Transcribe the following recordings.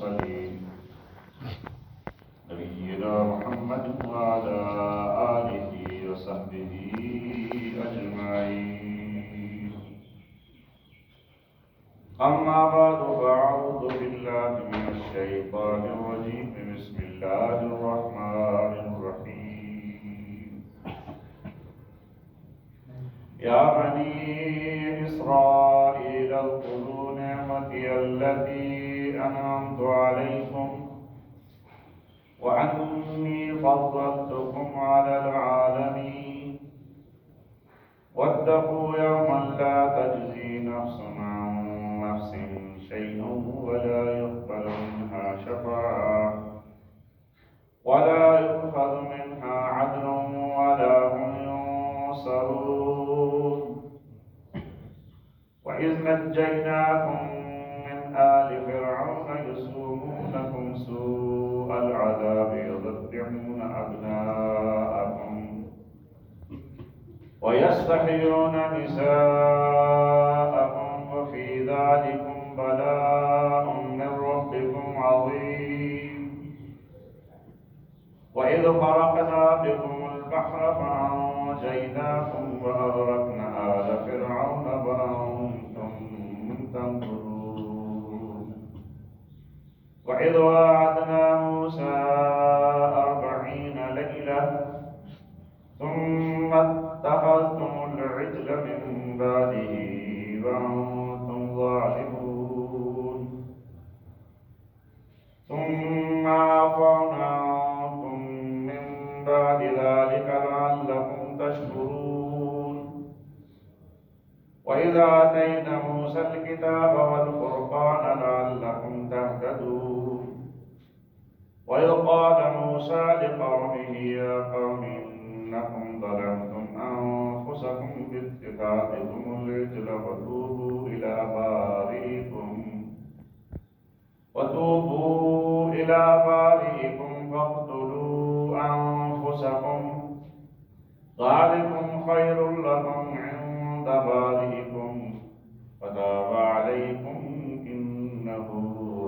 المرسلين نبينا محمد وعلى آله وصحبه أجمعين. أما بعد فأعوذ بالله من الشيطان الرجيم. بسم الله الرحمن الرحيم. يا بني إسرائيل اذكروا نعمتي التي أنعمت عليكم وأني فضلتكم على العالمين. واتقوا يوما لا تجزي نفس عن نفس شيئا ولا يقبل منها شفاعة ولا يؤخذ منها عدل ولا هم ينصرون. وإذ نجيناكم من آل فرعون يسومونكم سوء العذاب يذبحون أبناءكم ويستحيون نساءكم وفي ذلكم بلاء من ربكم عظيم. وإذ فرقنا بكم البحر فأنجيناكم وأغرقنا آل فرعون وأنتم تنظرون. وإذ واعدنا موسى 40 ليلة ثم اتخذتم العجل من بعده وأنتم ظالمون. ثم عفونا عنكم من بعد ذلك لعلكم تشكرون. وإذ آتينا موسى الكتاب والفرقان لعلكم تهتدون. وإذ قال موسى لقومه يا قوم إنكم ظلمتم أنفسكم باتخاذكم العجل وتوبوا إلى بارئكم فاقتلوا أنفسكم ذلكم خير لكم عند بارئكم فتاب عليكم إنه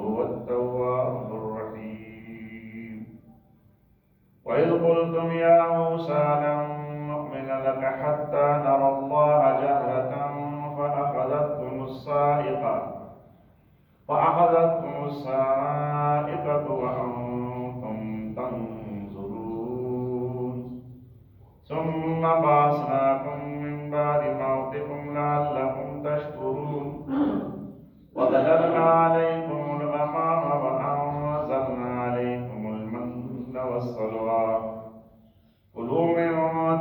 هو التواب الرحيم. وإذ قلتم يا موسى لن نؤمن لك حتى نرى الله جهرة فأخذتكم الصاعقة وأنتم تنظرون. ثم بعثناكم من بعد موتكم لعلكم تشكرون. وظللنا عليكم الغمام وأنزلنا عليكم المن والسلوى كلوا من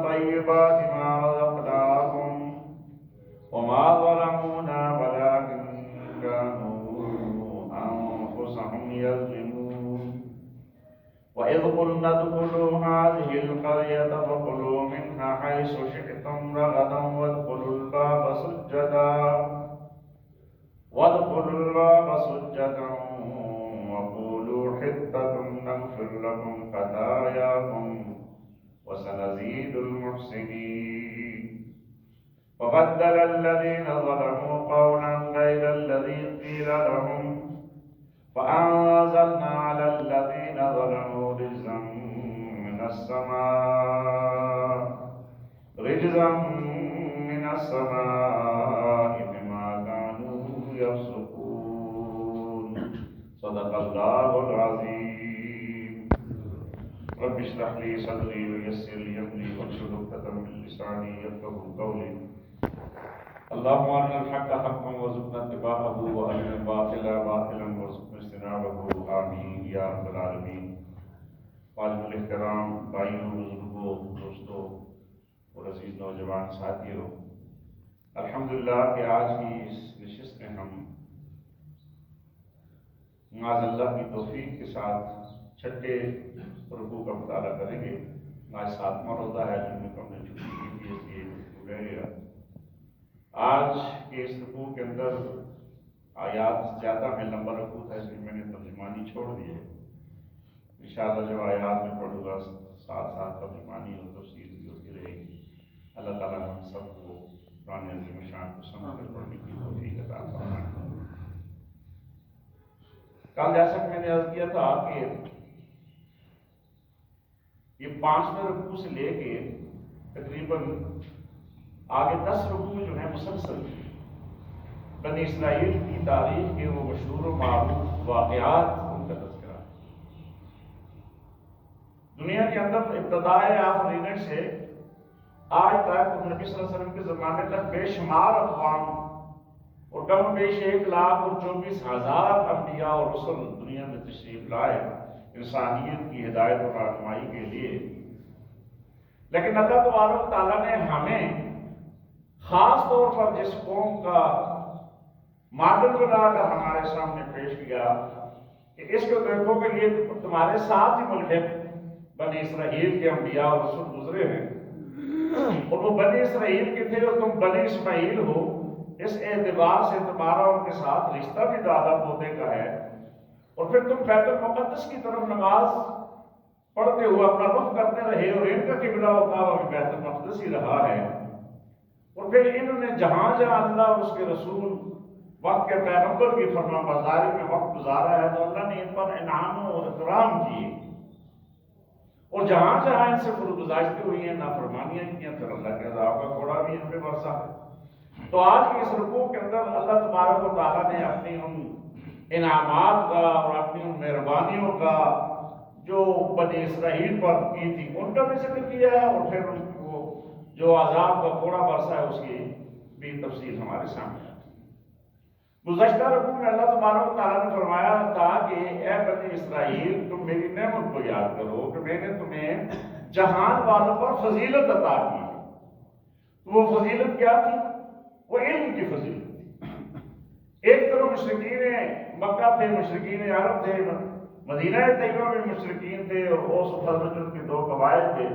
طيبات ما رزقناكم وما ظلمونا ولكن كانوا أنفسهم يظلمون. وإذ قلنا ادخلوا هذه القرية فكلوا منها حيث شئتم رغدا وادخلوا الباب سجدا وقولوا حطة نغفر لكم خطاياكم وسنزيد المحسنين. وبدل الذين ظلموا قولا غير الذي قيل لهم فأنزلنا على الذين ظلموا رجزا من السماء بما كانوا يفسقون. صدق الله العظيم. رب اشرح لي صدري ويسر لي أمري واحلل عقدة من لساني يفقهوا قولي. اللهم أرنا الحق حقا وارزقنا اتباعه وأرنا الباطل باطلا وارزقنا اجتنابه آمين یا رب العالمین. معلم الاحترام بھائیوں، بزرگوں، دوستوں اور عزیز نوجوان ساتھیوں، الحمدللہ کہ آج کی اس نشست میں ہم معاذ اللہ کی توفیق کے ساتھ چھٹے رکوع کا مطالعہ کریں گے. آج 7واں روزہ ہے جن میں ہم نے چھٹی کی تھی، اس لیے رہے گا. آج کے اس رکوع کے اندر آیات زیادہ ہیں، لمبا رکوع تھا اس لیے میں نے ترجمانی چھوڑ دی ہے. انشاءاللہ جب آیات میں پڑھوں گا ساتھ ساتھ ترجمانی اور تفسیر بھی ہوتی رہے گی. اللہ تعالیٰ ہم سب کو قرآن عظیم شان کو سمجھ کر پڑھنے کی توفیق عطا فرمائے. کل جیسا کہ میں نے عرض کیا تھا کہ یہ 5ویں رکوع سے لے کے تقریباً آگے 10 رکوع جو ہیں مسلسل بنی اسرائیل کی تاریخ کے وہ مشہور و معروف واقعات ان کا تذکرہ ہے۔ دنیا کے اندر ابتدائے آفرینش سے آج تک نبی صلی اللہ علیہ وسلم کے زمانے تک بے شمار اقوام اور کم و بیش 1,24,000 انبیاء اور رسل دنیا میں تشریف لائے انسانیت کی ہدایت اور رہنمائی کے لیے، لیکن اللہ تبارک و تعالیٰ نے ہمیں خاص طور پر جس قوم کا ماڈل بنا کر ہمارے سامنے پیش کیا کہ اس کو دیکھو کہ یہ تمہارے ساتھ ہی ملحق بنی اسرائیل کے انبیاء اور رسول گزرے ہیں، اور وہ بنی اسرائیل کے تھے اور تم بنی اسماعیل ہو، اس اعتبار سے تمہارا ان کے ساتھ رشتہ بھی دادا پوتے کا ہے، اور پھر تم بیت المقدس کی طرف نماز پڑھتے ہوئے اپنا رخ کرتے رہے اور ان کا قبلہ و کعبہ بھی بیت المقدس ہی رہا ہے، اور پھر انہوں نے جہاں جہاں اللہ اور اس کے رسول وقت کے پیغمبر کی فرما برداری میں وقت گزارا ہے تو اللہ نے ان پر انعام و اکرام کیے، اور جہاں جہاں ان سے فرگزاشتیں ہوئی ہیں، نافرمانیاں کی ہیں، پھر اللہ کے عذاب کا کوڑا بھی ان پہ برسا ہے۔ تو آج کے اس رکوع کے اندر اللہ تبارک و تعالیٰ نے اپنی ان انعامات کا اور اپنی ان مہربانیوں کا جو بنی اسرائیل پر کی تھی ان کا بھی ذکر کیا ہے، اور پھر ان کو جو عذاب کا کوڑا برسا ہے اس کی بھی تفصیل ہمارے سامنے ہے۔ گزشتہ رکوع میں اللہ تبارک و تعالیٰ نے فرمایا تھا کہ اے بنی اسرائیل تم میری نعمت کو یاد کرو کہ میں نے تمہیں جہان والوں پر فضیلت عطا کی ہے۔ تو وہ فضیلت کیا تھی؟ وہ علم کی فضیلت تھی۔ ایک طرف مشرکین مکہ تھے، مشرکین عرب تھے، مدینہ طیبہ میں مشرکین تھے، اور اوس و خزرج کے 2 قبائل تھے۔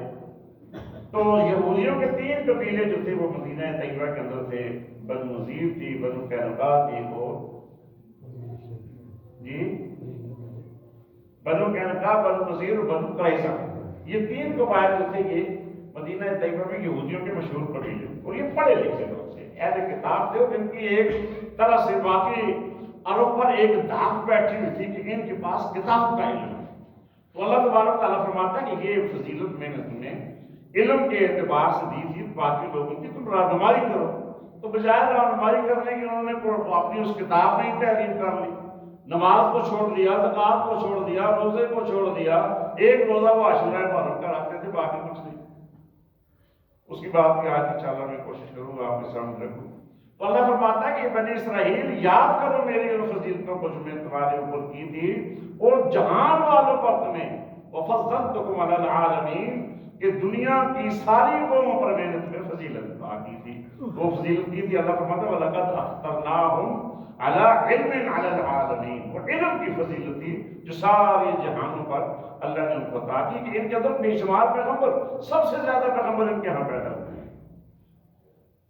تو یہودیوں کے 3 قبیلے جو تھے وہ مدینہ طیبہ کے اندر تھے، بنو نذیر تھی، بنو قینقاع تھی، بنو قینقاع، بنو نذیر اور بنو قریظہ۔ یہ 3 قبائل جو تھے یہ مدینہ طیبہ میں یہودیوں کے مشہور قبیلے، اور یہ پڑھے لکھے لوگ تھے، اہل کتاب تھے، اور ان کی ایک طرح سے باقی عرب پر ایک داغ بیٹھی ہوئی تھی کہ ان کے پاس کتاب کا علم ہے۔ تو اللہ تبارک تعالیٰ فرماتا ہے کہ یہ فضیلت میں نے تمہیں علم کے اعتبار سے دی تھی باقی لوگوں کی، تم رہنمائی کرو۔ تو بجائے رہنمائی کرنے کی انہوں نے اپنی اس کتاب میں ہی تحریر کر لی، نماز کو چھوڑ دیا، زکوٰۃ کو چھوڑ دیا، روزے کو چھوڑ دیا، ایک روزہ وہ عاشورہ محرم کا رکھتے تھے، باقی کچھ نہیں۔ اس کی بات کی آج انشاءاللہ میں کوشش کروں گا آپ کے سامنے رکھوں۔ تو اللہ فرماتا ہے کہ بنی اسرائیل یاد کرو میری ان فضیلتوں کو جو میں تمہارے اوپر کی تھی، اور جہان والوں پر تمہیں وفضلتکم علی العالمین کہ دنیا کی ساری قوموں پر میں نے تمہیں فضیلت عطا کی تھی۔ وہ فضیلت کی تھی، اللہ فرماتا ہے وَلَقَدْ أَخْتَرْنَاهُمْ عَلَىٰ عِلْمٍ عَلَى الْعَالَمِينَ، اور علم کی فضیلت تھی جو سارے جہانوں پر اللہ نے ان کو عطا کی کہ ان کے اندر بے شمار پیغمبر، سب سے زیادہ پیغمبر ان کے ہاں پیدا ہوئے۔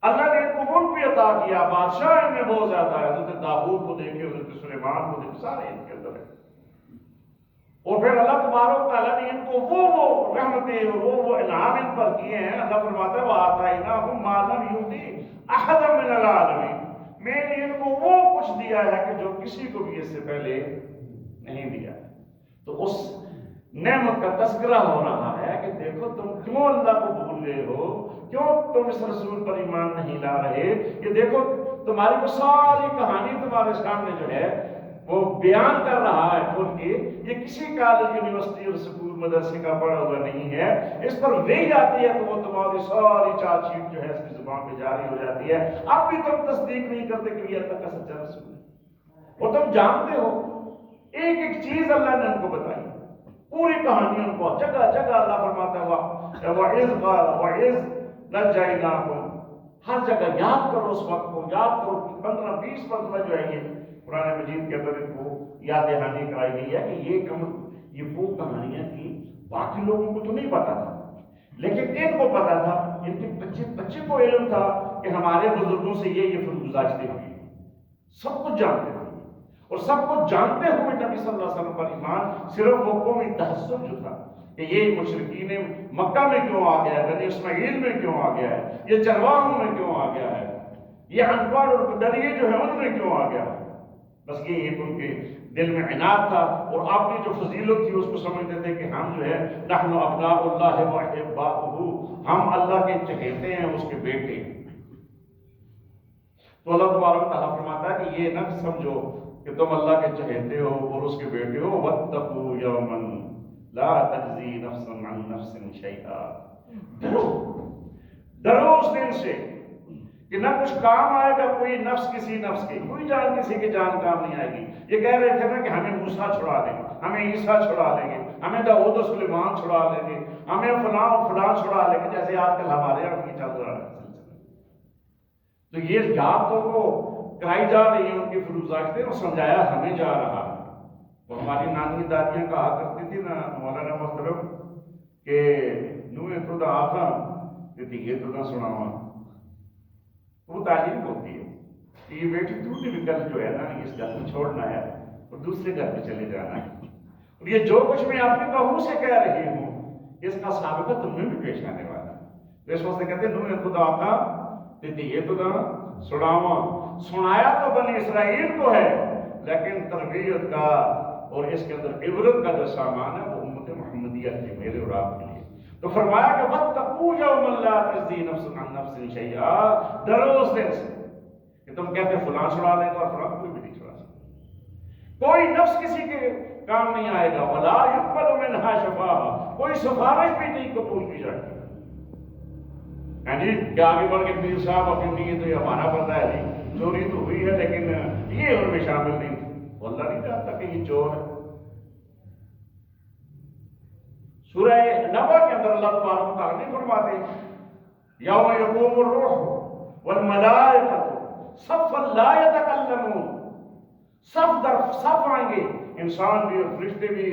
اللہ نے ان کو ملک بھی عطا کیا، بادشاہ ان میں بہت زیادہ ہے، حضرت داؤد کو دیکھے، حضرت سلیمان کو دیکھے، سارے ان کے اندر ہیں۔ اور پھر اللہ تبارک تعالیٰ نے ان کو وہ رحمتیں اور وہ انعام ان پر کیے ہیں۔ اللہ فرماتا ہے وَآتَيْنَاهُمْ مَا لَمْ يُؤْتِ أَحَدًا مِنَ الْعَالَمِينَ، میں نے ان کو وہ کچھ دیا ہے کہ جو کسی کو بھی اس سے پہلے نہیں دیا۔ تو اس نعمت کا تذکرہ ہو رہا ہے کہ دیکھو تم کیوں اللہ کو بھول گئے ہو، کیوں تم اس رسول پر ایمان نہیں لا رہے، یہ دیکھو تمہاری وہ ساری کہانی تمہارے سامنے جو ہے وہ بیان کر رہا ہے کھول کے، یہ کسی کالج یونیورسٹی اور سکول مدرسے کا پڑھا ہوا نہیں ہے، اس پر وہی آتی ہے تو وہ تمہاری ساری چارج شیٹ جو ہے اس کی زبان پہ جاری ہو جاتی ہے۔ اب بھی تم تصدیق نہیں کرتے کہ یہ اللہ کا سچا رسول ہے، اور تم جانتے ہو ایک ایک چیز اللہ نے ان کو بتائی، پوری کہانی ان کو جگہ جگہ اللہ فرماتا ہے وَإِذْ قَالَ وَإِذْ نَجَّيْنَاكُمْ، ہر جگہ یاد کرو اس وقت کو، یاد کرو 15-20 مرتبہ جو ہے یہ قرآن مجید کے اندر ان کو یاد دہانی کرائی گئی ہے کہ یہ وہ کہانیاں تھیں، باقی لوگوں کو تو نہیں پتا تھا لیکن ان کو پتا تھا، ان کے بچے کو علم تھا کہ ہمارے بزرگوں سے یہ گزاشتے ہوئی، سب کچھ جانتے تھے، اور سب کچھ جانتے ہوئے نبی صلی اللہ علیہ وسلم پر ایمان صرف وہ قومی تحسب جو تھا کہ یہ مشرکین مکہ میں کیوں آ گیا ہے، بنی اسماعیل میں کیوں آ گیا ہے، یہ چرواہوں میں کیوں آ گیا ہے، یہ ان پڑھ اور ڈریے جو ہے ان میں کیوں آ گیا ہے، بس یہ ان کے دل میں عناد تھا، اور اپنی جو فضیلت تھی اس کو سمجھتے تھے کہ ہم جو ہے نحن ابناء اللہ و احباؤہ، ہم اللہ کے چہیتے ہیں، اس کے بیٹے ہیں۔ تو اللہ تبارک و تعالیٰ فرماتا ہے کہ یہ نہ سمجھو کہ تم اللہ کے چہیتے ہو اور اس کے بیٹے ہو، واتقوا یوما لا تجزی نفس عن نفس شیئا، ڈرو اس دن سے کہ نہ کچھ کام آئے گا کوئی نفس کسی نفس کی، کوئی جان کسی کی جان کام نہیں آئے گی۔ یہ کہہ رہے تھے نا کہ ہمیں موسیٰ چھڑا دیں گے، ہمیں عیسیٰ چھڑا لیں گے، ہمیں داؤد و سلیمان چھڑا لیں گے، ہمیں فلاں و فلاں چھڑا لیں گے، جیسے آج کل ہمارے یہاں کی چل رہا ہے۔ تو یہ باتوں کو کرائی جا رہی ہیں ان کی فروزاشتیں، اور سمجھایا ہمیں جا رہا ہے۔ تو ہماری نانی دادیاں کہا کرتی تھی نا مولانا محترم کہ نویں تو دا آخا یہ تو نہ سناوا، وہ تعلیم ہوتی ہے کہ یہ بیٹی تو نے بھی کل جو ہے نا اس گھر کو چھوڑنا ہے اور دوسرے گھر پہ چلے جانا ہے، اور یہ جو کچھ میں اپنی بہو سے کہہ رہی ہوں اس کا سابقہ تم میں بھی پیش آنے والا ہے۔ اس واسطے کہتے ہیں نویں خدا آقا یہ تو نہ سناوا، سنایا تو بنی اسرائیل کو ہے، لیکن تربیت کا اور اس کے اندر عبرت کا جو سامان ہے وہ امت محمدیہ کے میرے اور آپ کے لیے۔ تو فرمایا کہ واتقوا یوما لا تجزی نفس عن نفس شیئا، ڈرو اس دن سے کہ تم کہتے فلاں چھڑا لے گا اور فلاں کوئی بھی نہیں چھڑا سکتا، کوئی نفس کسی کے کام نہیں آئے گا، ولا یقبل منہا شفاعہ، کوئی سفارش بھی نہیں قبول کی جائے گی۔ جی کیا آگے بڑھ کے پیر صاحب اپنی نیت تو یہ ہمارا بندہ ہے جی چوری تو ہوئی ہے لیکن یہ ان میں شامل نہیں تھی، اللہ نہیں جانتا کہ یہ چور ہے۔ سورہ نبا کے اندر اللہ تبارک و تعالیٰ نہیں فرماتے یوم یقوم الروح والملائکۃ صفا لا یتکلمون، صف در صف آئیں گے، انسان بھی اور فرشتے بھی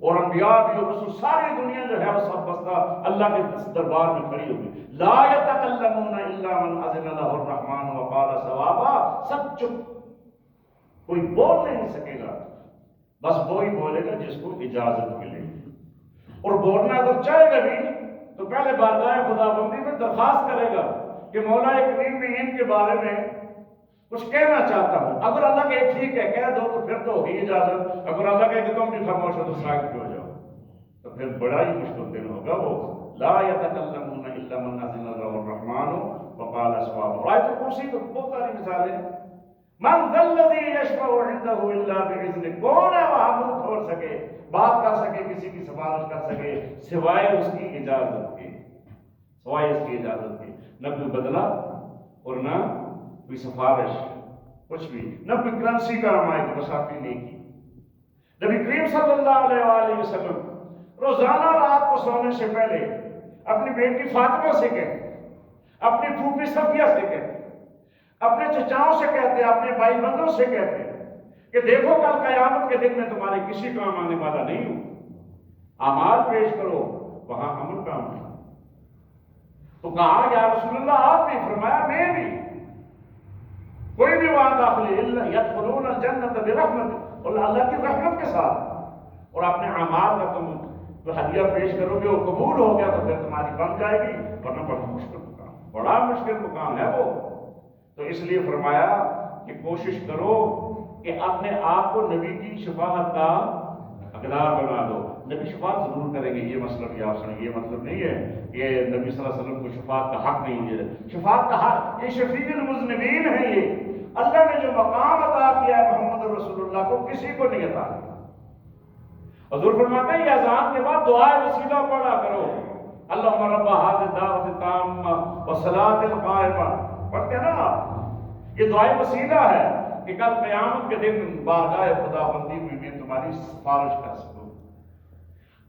اور انبیاء بھی اور رسول، ساری دنیا جو ہے وہ سب بستہ اللہ کے دربار میں کھڑی ہوگی۔ لا یتکلمون الا من اذن له الرحمن وقال صوابا، سب چپ، کوئی بول نہیں سکے گا، بس وہی بولے گا جس کو اجازت ملے گی، اور بولنا اگر چاہے گا بھی تو پہلے بارگاہ خدا بندی میں درخواست کرے گا کہ مولا کریم میں ان کے بارے میں کچھ کہنا چاہتا ہوں۔ اگر اللہ کہ ٹھیک ہے کہہ دو تو پھر تو ہوگی اجازت، اگر اللہ کہ تم بھی خاموش ہو تو ساکت ہو جاؤ تو پھر بڑا ہی مشکل دن ہوگا۔ وہ لا یتکلمون الا من اذن له الرحمن وقال صوابا۔ آیت الکرسی تو بہت ساری مثالیں، من ذا الذی یشفع عنده الا باذنہ، کون ہے وہاں منہ کھول سکے، بات کر سکے، کسی کی سفارش کر سکے سوائے اس کی اجازت کے، سوائے اس کی اجازت کے، نہ کوئی بدلہ اور نہ کوئی سفارش، کچھ بھی نہ کوئی کرنسی کا رمائے کہ بس آپ نے کی۔ نبی کریم صلی اللہ علیہ وآلہ وسلم روزانہ رات کو سونے سے پہلے اپنی بیٹی فاطمہ سے کہتے، اپنی پھوپھی صفیہ سے کہتے، اپنے چچاؤں سے کہتے، اپنے بھائی بندوں سے کہتے کہ دیکھو کل قیامت کے دن میں تمہارے کسی کام آنے والا نہیں ہوں، اعمال پیش کرو، وہاں عمل کام ہے۔ تو کہا یا رسول اللہ آپ نے، فرمایا میں بھی، کوئی بھی وہاں داخل یدخلون الجنت برحمت، اور اللہ کی رحمت کے ساتھ، اور اپنے اعمال کا تم تو ہدیہ پیش کرو گے، وہ قبول ہو گیا تو پھر تمہاری بن جائے گی، ورنہ بڑا مشکل مقام، بڑا مشکل مقام ہے وہ۔ تو اس لیے فرمایا کہ کوشش کرو کہ اپنے آپ کو نبی کی شفاعت کا حقدار بنا دو۔ نبی شفاعت ضرور کریں گے، یہ مسئلہ بھی آپ سنیں، یہ مطلب نہیں ہے کہ نبی صلی اللہ علیہ وسلم کو شفاعت کا حق نہیں دے رہے، شفاعت کا حق، یہ شفیع المذنبین ہے، یہ اللہ نے جو مقام عطا کیا ہے محمد رسول اللہ کو کسی کو نہیں عطا کیا۔ حضور فرماتے ہیں یہ اذان کے بعد دعائے وسیلہ پڑھا کرو، اللہم رب ھذہ الدعوۃ التامہ والصلاۃ القائمہ، پڑھتے ہیں نا آپ، یہ دعائے وسیلہ ہے کہ کل قیامت کے دن بارگاہ خدا بندی میں میں تمہاری سفارش کر سکوں،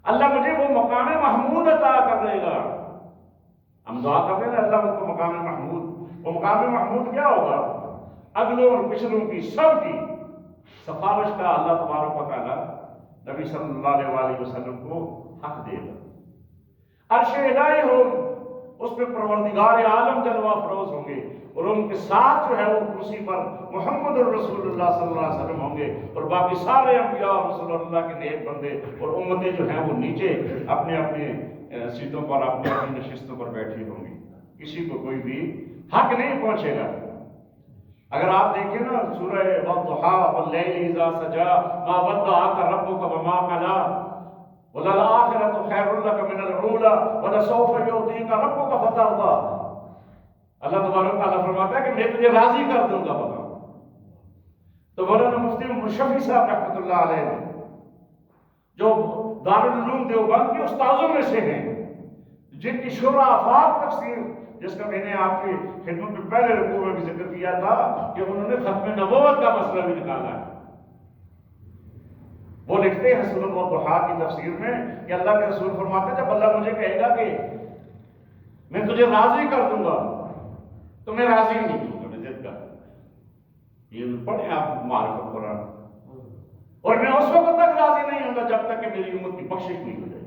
اللہ مجھے وہ مقام محمود عطا کر دے گا۔ ہم دعا کر رہے ہیں اللہ مجھ کو مقام محمود، وہ مقام محمود کیا ہوگا؟ اگلوں اور پچھلوں کی سب کی سفارش کا اللہ تبارک و تعالیٰ نبی صلی اللہ علیہ وآلہ وسلم کو حق دے گا۔ عرش الہی ہو، اس پہ پروردگار عالم جلوہ افروز ہوں گے، اور ان کے ساتھ جو ہے وہ کرسی پر محمد الرسول اللہ صلی اللہ علیہ وسلم ہوں گے، اور باقی سارے انبیاء رسول اللہ کے نیک بندے اور امتیں جو ہیں وہ نیچے اپنے اپنے سیٹوں پر، اپنے اپنی نشستوں پر بیٹھی ہوں گی، کسی کو کوئی بھی حق نہیں پہنچے گا۔ اگر آپ دیکھیں نا سورہ والضحیٰ واللیل اذا سجا ما ودعک ربک وما قلی وللآخرۃ خیر لک من الاولی ولسوف یعطیک ربک فترضی. اللہ تبارک و تعالیٰ فرماتا ہے کہ میں تجھے راضی کر دوں گا وہاں. تو مولانا مفتی مشفی صاحب رحمۃ اللہ علیہ نے جو دارالعلوم دیوبند کے استاذوں میں سے ہیں، جن کی شرح آفاق تفسیر، جس کا میں نے آپ کی خدمت میں پہلے رکوع میں بھی ذکر کیا تھا کہ انہوں نے ختم نبوت کا مسئلہ بھی نکالا ہے. وہ لکھتے ہیں سورۃ والضحیٰ کی تفسیر میں کہ اللہ کے رسول فرماتے ہیں جب اللہ مجھے کہے گا کہ میں تجھے راضی کر دوں گا تو میں راضی نہیں ہوں گا، میں ضد کر. یہ پڑھیں آپ معرفت قرآن. اور میں اس وقت تک راضی نہیں ہوں گا جب تک کہ میری امت کی بخشش نہیں ہو جائے.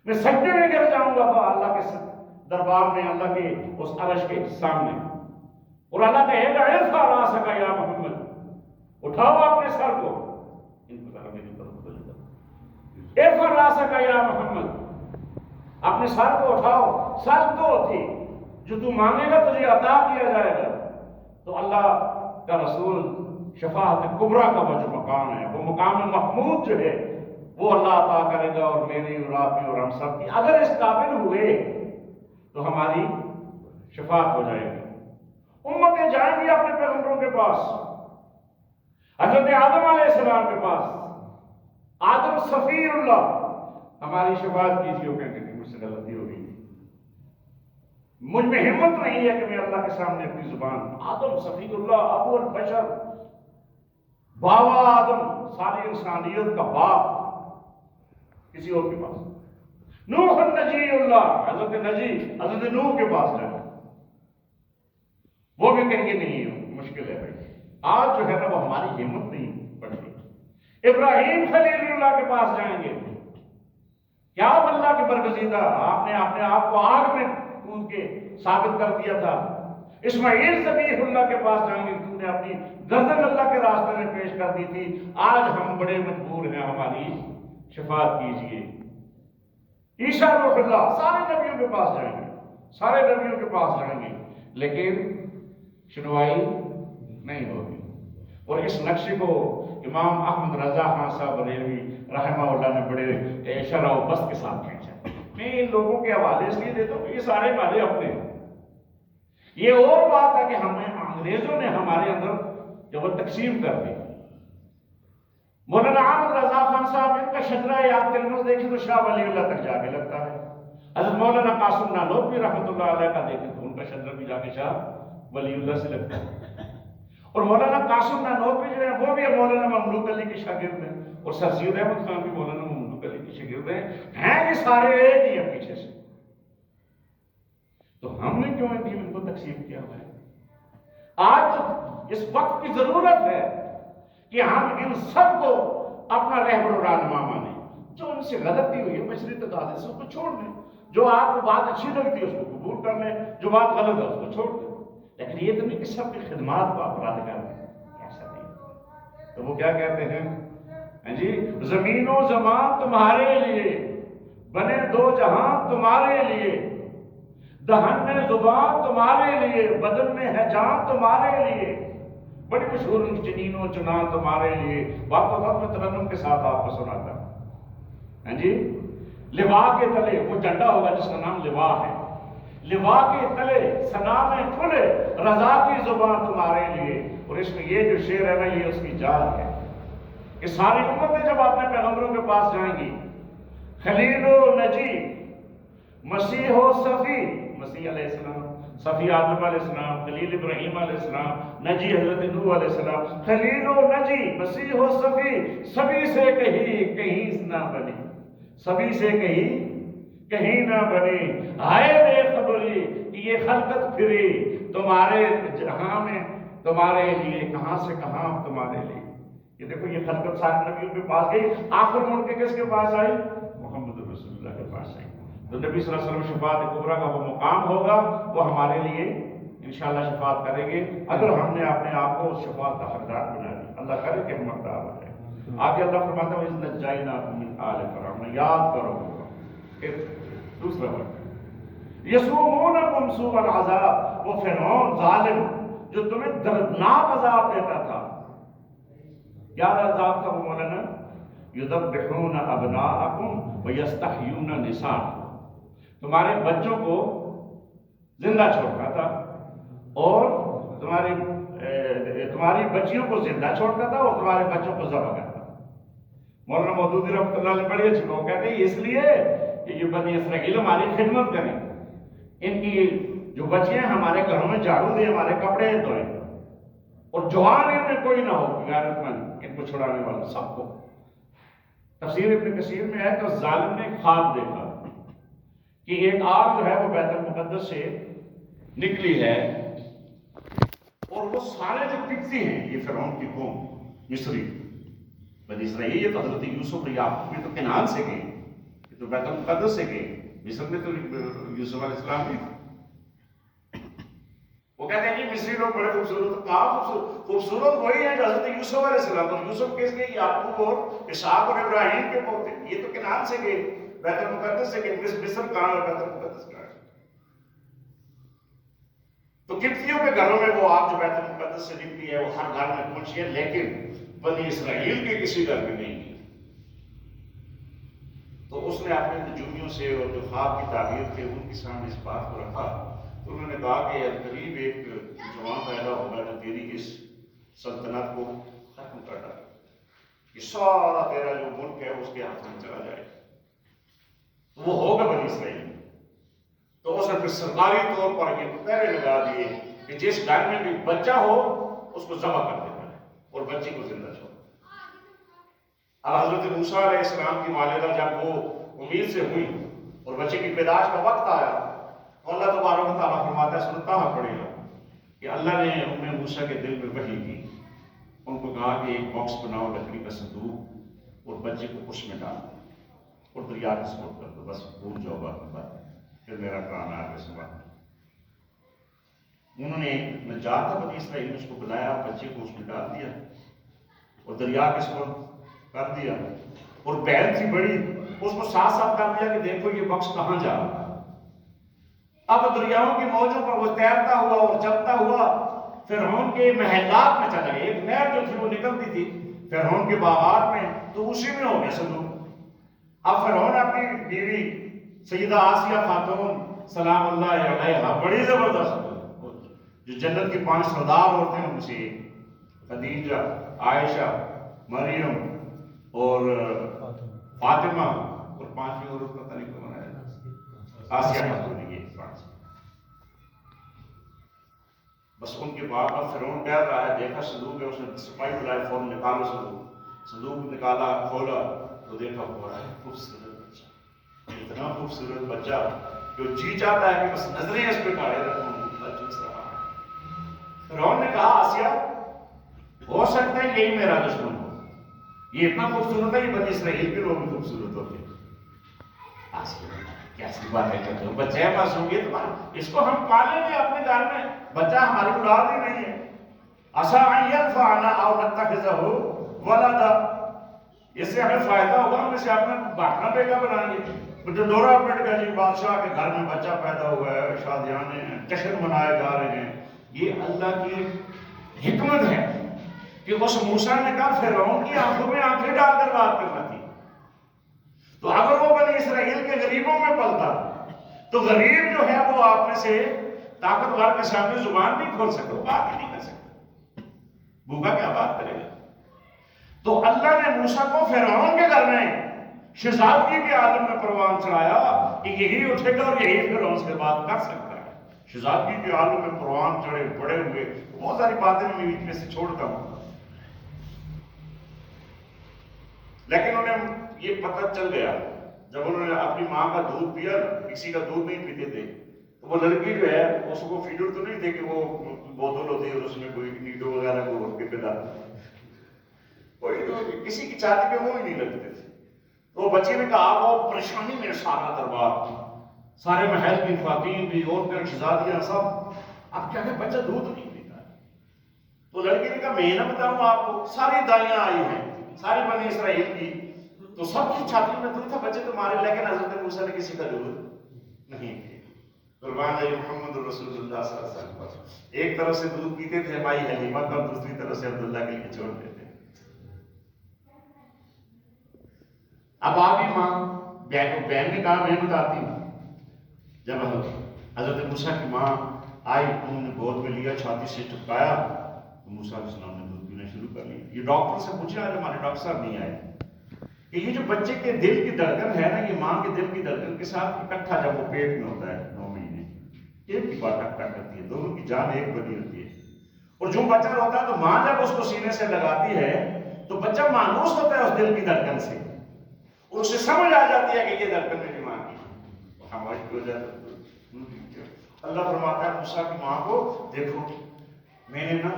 میں سجدے میں گر جاؤں گا اللہ کے دربار میں، اللہ کے اس عرش کے سامنے، اور اللہ کہے گا ارفع راسک یا محمد، اٹھاؤ اپنے سر کو. ارفع راسک یا محمد، اپنے سر کو اٹھاؤ. سر تو تھی جو تو مانگے گا تجھے عطا کیا جائے گا. تو اللہ کا رسول شفاعت کبریٰ کا وہ جو مقام ہے، وہ مقام محمود جو ہے، وہ اللہ عطا کرے گا. اور میری اور آپ کی اور ہم سب کی اگر اس قابل ہوئے تو ہماری شفاعت ہو جائے گی. امتیں جائیں گی اپنے پیغمبروں کے پاس، حضرت آدم علیہ السلام کے پاس. آدم صفی اللہ، ہماری شفاعت کیجیے. وہ کہیں گے مجھ سے غلطی ہو گئی، مجھ میں ہمت نہیں ہے کہ میں اللہ کے سامنے اپنی زبان. آدم صفی اللہ، ابو البشر، بابا آدم، ساری انسانیت کا باپ، کسی اور کے پاس. نوح النجی اللہ، حضرت نجی، حضرت نوح کے پاس جائیں. وہ بھی کہیں گے نہیں مشکل ہے بھائی. آج جو ہے نا وہ ہماری ہمت نہیں بڑھتی. ابراہیم خلیل اللہ کے پاس جائیں گے. کیا اللہ کے برگزیدہ، آپ نے اپنے آپ کو آگ میں کود کے ثابت کر دیا تھا. اسماعیل ذبیح اللہ کے پاس جائیں گے، تم نے اپنی گردن اللہ کے راستے میں پیش کر دی تھی. آج ہم بڑے مجبور ہیں، ہماری شفاعت کیجیے. عیسیٰ روح اللہ، سارے نبیوں کے پاس جائیں گے، سارے نبیوں کے پاس جائیں گے، لیکن سنوائی نہیں ہوگی. اور اس نقشے کو امام احمد رضا خان صاحب بریلوی رحمہ اللہ نے بڑے شرح و بست کے ساتھ کھینچا. میں ان لوگوں کے حوالے اس لیے دیتا ہوں کہ یہ سارے ہمارے اپنے ہیں. یہ اور بات ہے کہ ہمیں انگریزوں نے ہمارے اندر جب وہ تقسیم کر دی. مولانا احمد رضا خان صاحب، ان کا شجرہ یاد تلمذ دیکھیں تو شاہ ولی اللہ تک جا کے لگتا ہے. حضرت مولانا قاسم نانوتوی رحمۃ اللہ علیہ کا دیکھیں تو ان کا شجرہ بھی جا کے شاہ ولی اللہ سے لگتا ہے. اور مولانا قاسم نانوتوی جو ہے وہ بھی مولانا مملوک علی کے شاگرد ہیں، اور سر سید احمد خان بھی مولانا مملوک علی کے شاگرد ہیں یہ سارے ایک ہی ہیں پیچھے سے. تو ہم نے کیوں ان کو تقسیم کیا ہوا ہے؟ آج اس وقت کی ضرورت ہے کہ ہم ان سب کو اپنا رہبر و رہنما مانیں. جو ان سے غلطی ہوئی ہے بشری تقاضے سے اس کو چھوڑ دیں. جو آپ کو بات اچھی لگتی ہے اس کو قبول کر لیں، جو بات غلط ہے اس کو چھوڑ دیں. لیکن یہ تو نہیں کہ سب کی خدمات کو افراد کر دیں، ایسا نہیں. تو وہ کیا کہتے ہیں جی، زمین و زمان تمہارے لیے، بنے دو جہاں تمہارے لیے، دہن میں زبان تمہارے لیے، بدن میں ہے جان تمہارے لیے. بڑی مشہور ان کی جنین و چنان تمہارے لیے. وقت وقت میں ترنم کے ساتھ آپ کو سناتا ہوں جی. لوا کے تلے، وہ جھنڈا ہوگا جس کا نام لوا ہے. لوا کے تلے ثنا میں کھلے، رضا کی زبان تمہارے لیے. اور اس میں یہ جو شعر ہے نا یہ اس کی جان ہے کہ ساری امتیں جب اپنے پیغمبروں کے پاس جائیں گی، خلیل و نجی، مسیح و صفی، مسیح علیہ السلام، صفی آدم علیہ السلام، خلیل ابراہیم علیہ السلام، نجی حضرت نوح علیہ السلام. خلیل و نجی، مسیح و صفی، سبھی سے کہیں نہ بنی، سبھی سے کہیں نہ بنی. آئے بے خبری کہ یہ خلقت پھری، تمہارے جہاں میں تمہارے لیے، کہاں سے کہاں تمہارے لیے. یہ دیکھو یہ خلقت سارے نبیوں کے پاس گئی، آخر مڑ کے کس کے پاس آئی؟ محمد رسول اللہ کے پاس آئی. تو نبی صلی اللہ علیہ وسلم شفاعت کبریٰ کا وہ مقام ہوگا، وہ ہمارے لیے انشاءاللہ شفاعت کریں گے اگر ہم نے اپنے آپ کو اس شفاعت کا حقدار بنا لیا. اللہ کرے کہ ہم حقدار ہو جائیں. آگے اللہ فرماتا ہے اِذْ نَجَّيْنَاكُم مِّنْ آلِ فِرْعَوْنَ. یاد کرو پھر دوسرا وقت یسومونکم سوء العذاب، وہ فرعون ظالم جو تمہیں دردناک عذاب دیتا تھا. کیا عذاب تھا وہ مولانا؟ یذبحون ابناءکم ویستحیون نساءکم. تمہارے بچوں کو زندہ چھوڑتا تھا اور تمہاری بچیوں کو زندہ چھوڑتا تھا اور تمہارے بچوں کو ذبح کرتا تھا. مولانا مودودی رحمۃ اللہ علیہ بڑی اچھی بات کہتے ہیں اس لیے کہ یہ بنی اسرائیل ہماری خدمت کریں، ان کی جو بچے ہیں ہمارے گھروں میں جھاڑو دیں، ہمارے کپڑے دھوئیں، اور جوان ان میں کوئی نہ ہو غیرت مند ان کو چھڑانے والا سب کو. تفسیر ابن کثیر میں ہے کہ ظالم نے خواب دیکھا کہ ایک آگ جو ہے وہ بیت المقدس سے نکلی ہے اور وہ سارے جو قبطی ہیں، یہ فرعون کی قوم مصری بنی اسرائیل، یہ تو حضرت یوسف اور یعقوب یہ تو کنعان سے گئے، یہ تو بیت المقدس سے گئے، مصر میں تو یوسف علیہ السلام بھی. وہ کہتے ہیں کہ مصری لوگ بڑے خوبصورت، کہاں خوبصورت وہی ہیں جو حضرت یوسف علیہ السلام، اور یوسف کس کے؟ یعقوب اور اسحاق اور ابراہیم کے پوتے. یہ تو کنعان سے گئے، بیت المقدس سے گئے. مصر کہاں ہے، بیت المقدس کہاں ہے؟ تو قبطیوں کے گھروں میں وہ آگ جو بیت المقدس سے نکلی ہے وہ ہر گھر میں پہنچی ہے، لیکن بنی اسرائیل کے کسی گھر میں نہیں ہے. تو اس نے اپنے نجومیوں سے اور جو خواب کی تعبیر تھے ان کے سامنے اس بات کو رکھا. تو انہوں نے کہا کہ قریب ایک جوان پیدا ہوگا جو تیری اس سلطنت کو ختم کر ڈالے، یہ سارا تیرا جو ملک ہے اس کے ہاتھ میں چلا جائے. تو وہ ہوگا بنی اسرائیل. تو اس نے پھر سرکاری طور پر یہ پہرے لگا دیے کہ جس گھر میں بھی بچہ ہو اس کو ذبح کر دینا ہے اور بچی کو زندہ چھوڑ. اب حضرت موسیٰ علیہ السلام کی والدہ جب وہ امید سے ہوئی اور بچے کی پیدائش کا وقت آیا تو اللہ تبارک و تعالیٰ فرماتا ہے سورۃ طٰہٰ پڑھے گا کہ اللہ نے ام موسیٰ کے دل میں وحی کی، ان کو کہا کہ ایک باکس بناؤ لکڑی کا صندوق اور بچے کو اس میں ڈال دو اور دریا کے سپرد کر دو، بس بھول جاؤ بات، پھر میرا کام آگے سنبھال. انہوں نے نجات تھا بنی اسرائیل نے اس کو بلایا، بچے کو اس میں ڈال دیا اور دریا کے سپرد کر دیا. اور بہن تھی بڑی، اس کو ساتھ ساتھ کر دیا کہ دیکھو یہ بکس کہاں جا رہا ہے. اب دریاؤں کی موجوں پر وہ تیرتا ہوا اور چلتا ہوا فرعون کے محلات میں چلا گیا. ایک نہر جو تھی وہ نکلتی تھی فرعون کے باغات میں، تو اسی میں ہو گیا صندوق. اب فرعون اپنی بیوی سیدہ آسیہ خاتون سلام اللہ علیہا، بڑی زبردست جو جنت کی 5 سردار عورتیں ہیں ان سے خدیجہ، عائشہ، مریم اور فاطمہ اور 5ویں عورت پتہ نہیں کون ہے، آسیہ خاتون. بس ان کے بعد اب فرعون ڈر رہا ہے، دیکھا صندوق ہے، اس نے سپاہی بلائے، فوراً نکالو صندوق نکالا، کھولا تو دیکھا ہوا ہے خوبصورت بچہ، اتنا خوبصورت بچہ جو جی چاہتا ہے کہ بس نظریں اس پہ کاڑے رکھوں. چوس رہا ہے. فرعون نے کہا آسیہ ہو سکتا ہے یہی میرا دشمن ہو، یہ اتنا خوبصورت ہے، یہ بنی اسرائیل کے لوگ بھی خوبصورت ہوتے ہیں. آسیہ کیسی بات ہے کرتے ہو، بچہ ہے معصوم، یہ تمہارا، اس کو ہم پالیں گے اپنے گھر میں، بچہ ہماری اولاد ہی نہیں ہے. عسیٰ ان ینفعنا او نتخذہ ولدا، اس سے ہمیں فائدہ ہوگا، ہم اسے اپنا باپنا بیٹا بنائیں گے. ڈنڈورا پٹ گیا جی، بادشاہ کے گھر میں بچہ پیدا ہوا ہے، شادیاں ہیں، جشن منائے جا رہے ہیں. یہ اللہ کی حکمت ہے کہ اس موسیٰ نے کہا فرعون کی آنکھوں میں آنکھیں ڈال کر بات کرنا تھی. تو اگر وہ بنی اسرائیل کے غریبوں میں پلتا تو غریب جو ہے وہ آپ میں سے طاقتور کے سامنے زبان نہیں کھول سکتا، وہ بات ہی نہیں کر سکتا، بھوکا کیا بات کرے گا. تو اللہ نے موسیٰ کو فرعون کے گھر میں شہزادگی کے عالم میں پروان چڑھایا کہ یہی اٹھے گا اور یہی فرعون سے بات کر سکتا ہے. شہزادگی کے عالم میں پروان چڑھے بڑے ہوئے، بہت ساری باتیں میں بیچ میں سے چھوڑتا ہوں، لیکن انہیں یہ پتہ چل گیا جب انہوں نے اپنی ماں کا دودھ پیا، کسی کا دودھ نہیں پیتے تھے، تو وہ لڑکی جو ہے اس کو فیڈر تو نہیں تھے کہ وہ بوتل ہوتی ہے اور اس میں کوئی نیڈو وغیرہ کو اٹھ کے پلا، کوئی تو کسی کی چھاتی پہ وہ ہی نہیں لگتے تھے. تو بچے نے کہا وہ پریشانی میں سارا دربار، سارے محل کی خواتین بھی، عورتیں، شہزادیاں سب، اب کیا کہ بچہ دودھ نہیں پیتا. تو لڑکی نے کہا میں نہ بتاؤں آپ کو، ساری دائیاں آئی ہیں ساری بنی اسرائیل کی، تو سب کی چھاتی میں دودھ تھا، بچے تمہارے، لیکن حضرت موسیٰ نے کسی کا دودھ نہیں پیا. قربان ہے محمد رسول اللہ صلی اللہ علیہ وسلم پر ایک طرف سے دودھ پیتے تھے مائی حلیمہ کا اور دوسری طرف سے عبداللہ کے لیے چھوڑ دیتے. اب آگے ماں بہن نے کہا میں بتاتی ہوں. جب حضرت موسیٰ کی ماں آئی انہوں نے گود میں لیا چھاتی سے ٹپکایا تو موسیٰ علیہ السلام نے دودھ پینا شروع کر لیا. یہ ڈاکٹر سے پوچھا آج ہمارے ڈاکٹر صاحب نہیں آئے کہ یہ جو بچے کے دل کی دھڑکن ہے نا یہ ماں کے دل کی دھڑکن کے ساتھ اکٹھا جب وہ پیٹ میں ہوتا ہے 9 مہینے ایک کی بات ٹک کرتی ہے دونوں کی جان ایک بنی ہوتی ہے. اور جو بچہ ہوتا ہے تو ماں جب اس کو سینے سے لگاتی ہے تو بچہ مانوس ہوتا ہے اس دل کی دھڑکن سے اور اسے سمجھ آ جاتی ہے کہ یہ دھڑکن میری ماں کی ہماری کی وجہ سے. اللہ فرماتا ہے موسیٰ کی ماں کو دیکھو میں نے نا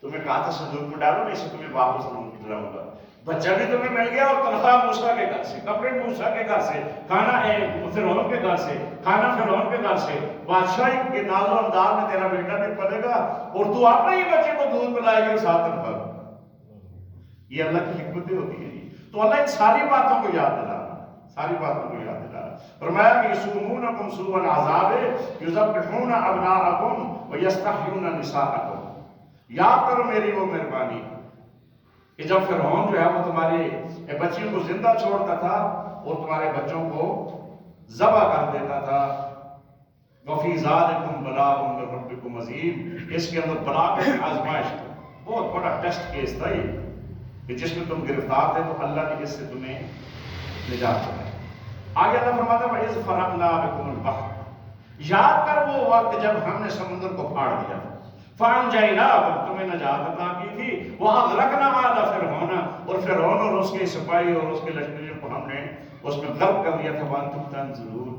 تمہیں کہا تھا صندوق میں ڈالو میں اسے تمہیں واپس دلاؤں گا. بچہ بھی تمہیں مل گیا اور تنخواہ موسیٰ کے گھر سے کپڑے موسیٰ کے گھر سے کھانا فرعون کے گھر سے کھانا فرعون کے گھر سے بادشاہی کے ناز و انداز میں تیرا بیٹا بھی پلے گا اور تو اپنے ہی بچے کو دودھ پلائے گی ساتھ تنخواہ. یہ اللہ کی حکمتیں ہوتی ہیں. تو اللہ ان ساری باتوں کو یاد دلا ساری باتوں کو یاد دلا فرمایا کہ یسومونکم سوء العذاب یذبحون ابناءکم ویستحیون نساءکم. یاد کرو میری وہ مہربانی کہ جب فرعون جو ہے وہ تمہاری بچیوں کو زندہ چھوڑتا تھا اور تمہارے بچوں کو ذبح کر دیتا تھا. وفی ذالکم بلاء من ربکم عظیم. اس کے اندر بلا کا آزمائش بہت بڑا ٹیسٹ کیس تھا یہ کہ جس میں تم گرفتار تھے تو اللہ نے اس سے تمہیں نجات دلائی. آگے اللہ فرماتا ہے وَإِذْ فَرَقْنَا بِكُمُ الْبَحْرَ. یاد کر وہ وقت جب ہم نے سمندر کو پھاڑ دیا تھا. فَأَنْجَيْنَاكُمْ تمہیں نجات عطا کی تھی. وَأَغْرَقْنَا آلَ فِرْعَوْنَ اور فرعون اور اس کے سپاہی اور اس کے لشکریوں کو ہم نے اس میں غرق کر دیا تھا. وَأَنْتُمْ تَنْظُرُونَ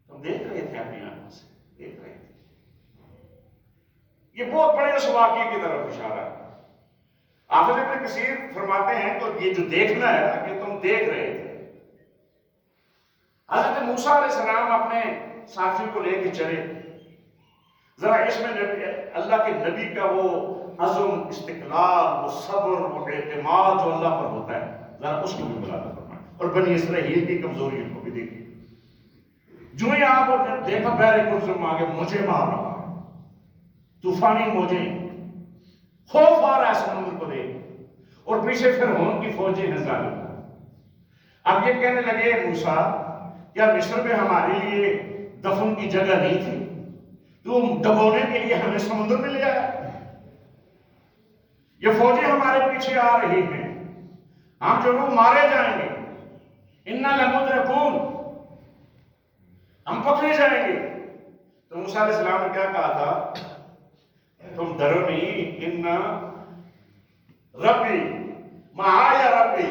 تم دیکھ رہے تھے اپنی آنکھوں سے دیکھ رہے تھے. یہ بہت بڑے اس واقعے کی طرف اشارہ ہے. حافظ ابن کثیر فرماتے ہیں تو یہ جو دیکھنا ہے کہ تم دیکھ رہے تھے. حضرت موسیٰ علیہ السلام اپنے ساتھی کو لے کے چلے. ذرا اس میں اللہ کے نبی کا وہ عزم استقلال وہ صبر وہ اعتماد جو اللہ پر ہوتا ہے ذرا اس کو بھی ملاحظہ فرمائیں. اور بنی اسرائیل کی کمزوریوں کو بھی دیکھیے. جو ہی آپ نے دیکھا بحر کلثوم آگے موجیں مار رہا ہے طوفانی موجیں خوف آ رہا ہے سمندر کو دیکھ اور پیچھے فرعون کی فوجیں ہیں ظالم. اب یہ کہنے لگے موسیٰ کیا مصر میں ہمارے لیے دفن کی جگہ نہیں تھی تم دبونے کے لیے ہمیں سمندر میں لے آیا. یہ فوجیں ہمارے پیچھے آ رہی ہیں ہم جو لوگ مارے جائیں گے. اِنَّا لَمُدْرَكُونَ ہم پکڑے جائیں گے. تو موسیٰ علیہ السلام نے کیا کہا تھا تم ڈرو نہیں. اِنَّا ربی معایا ربی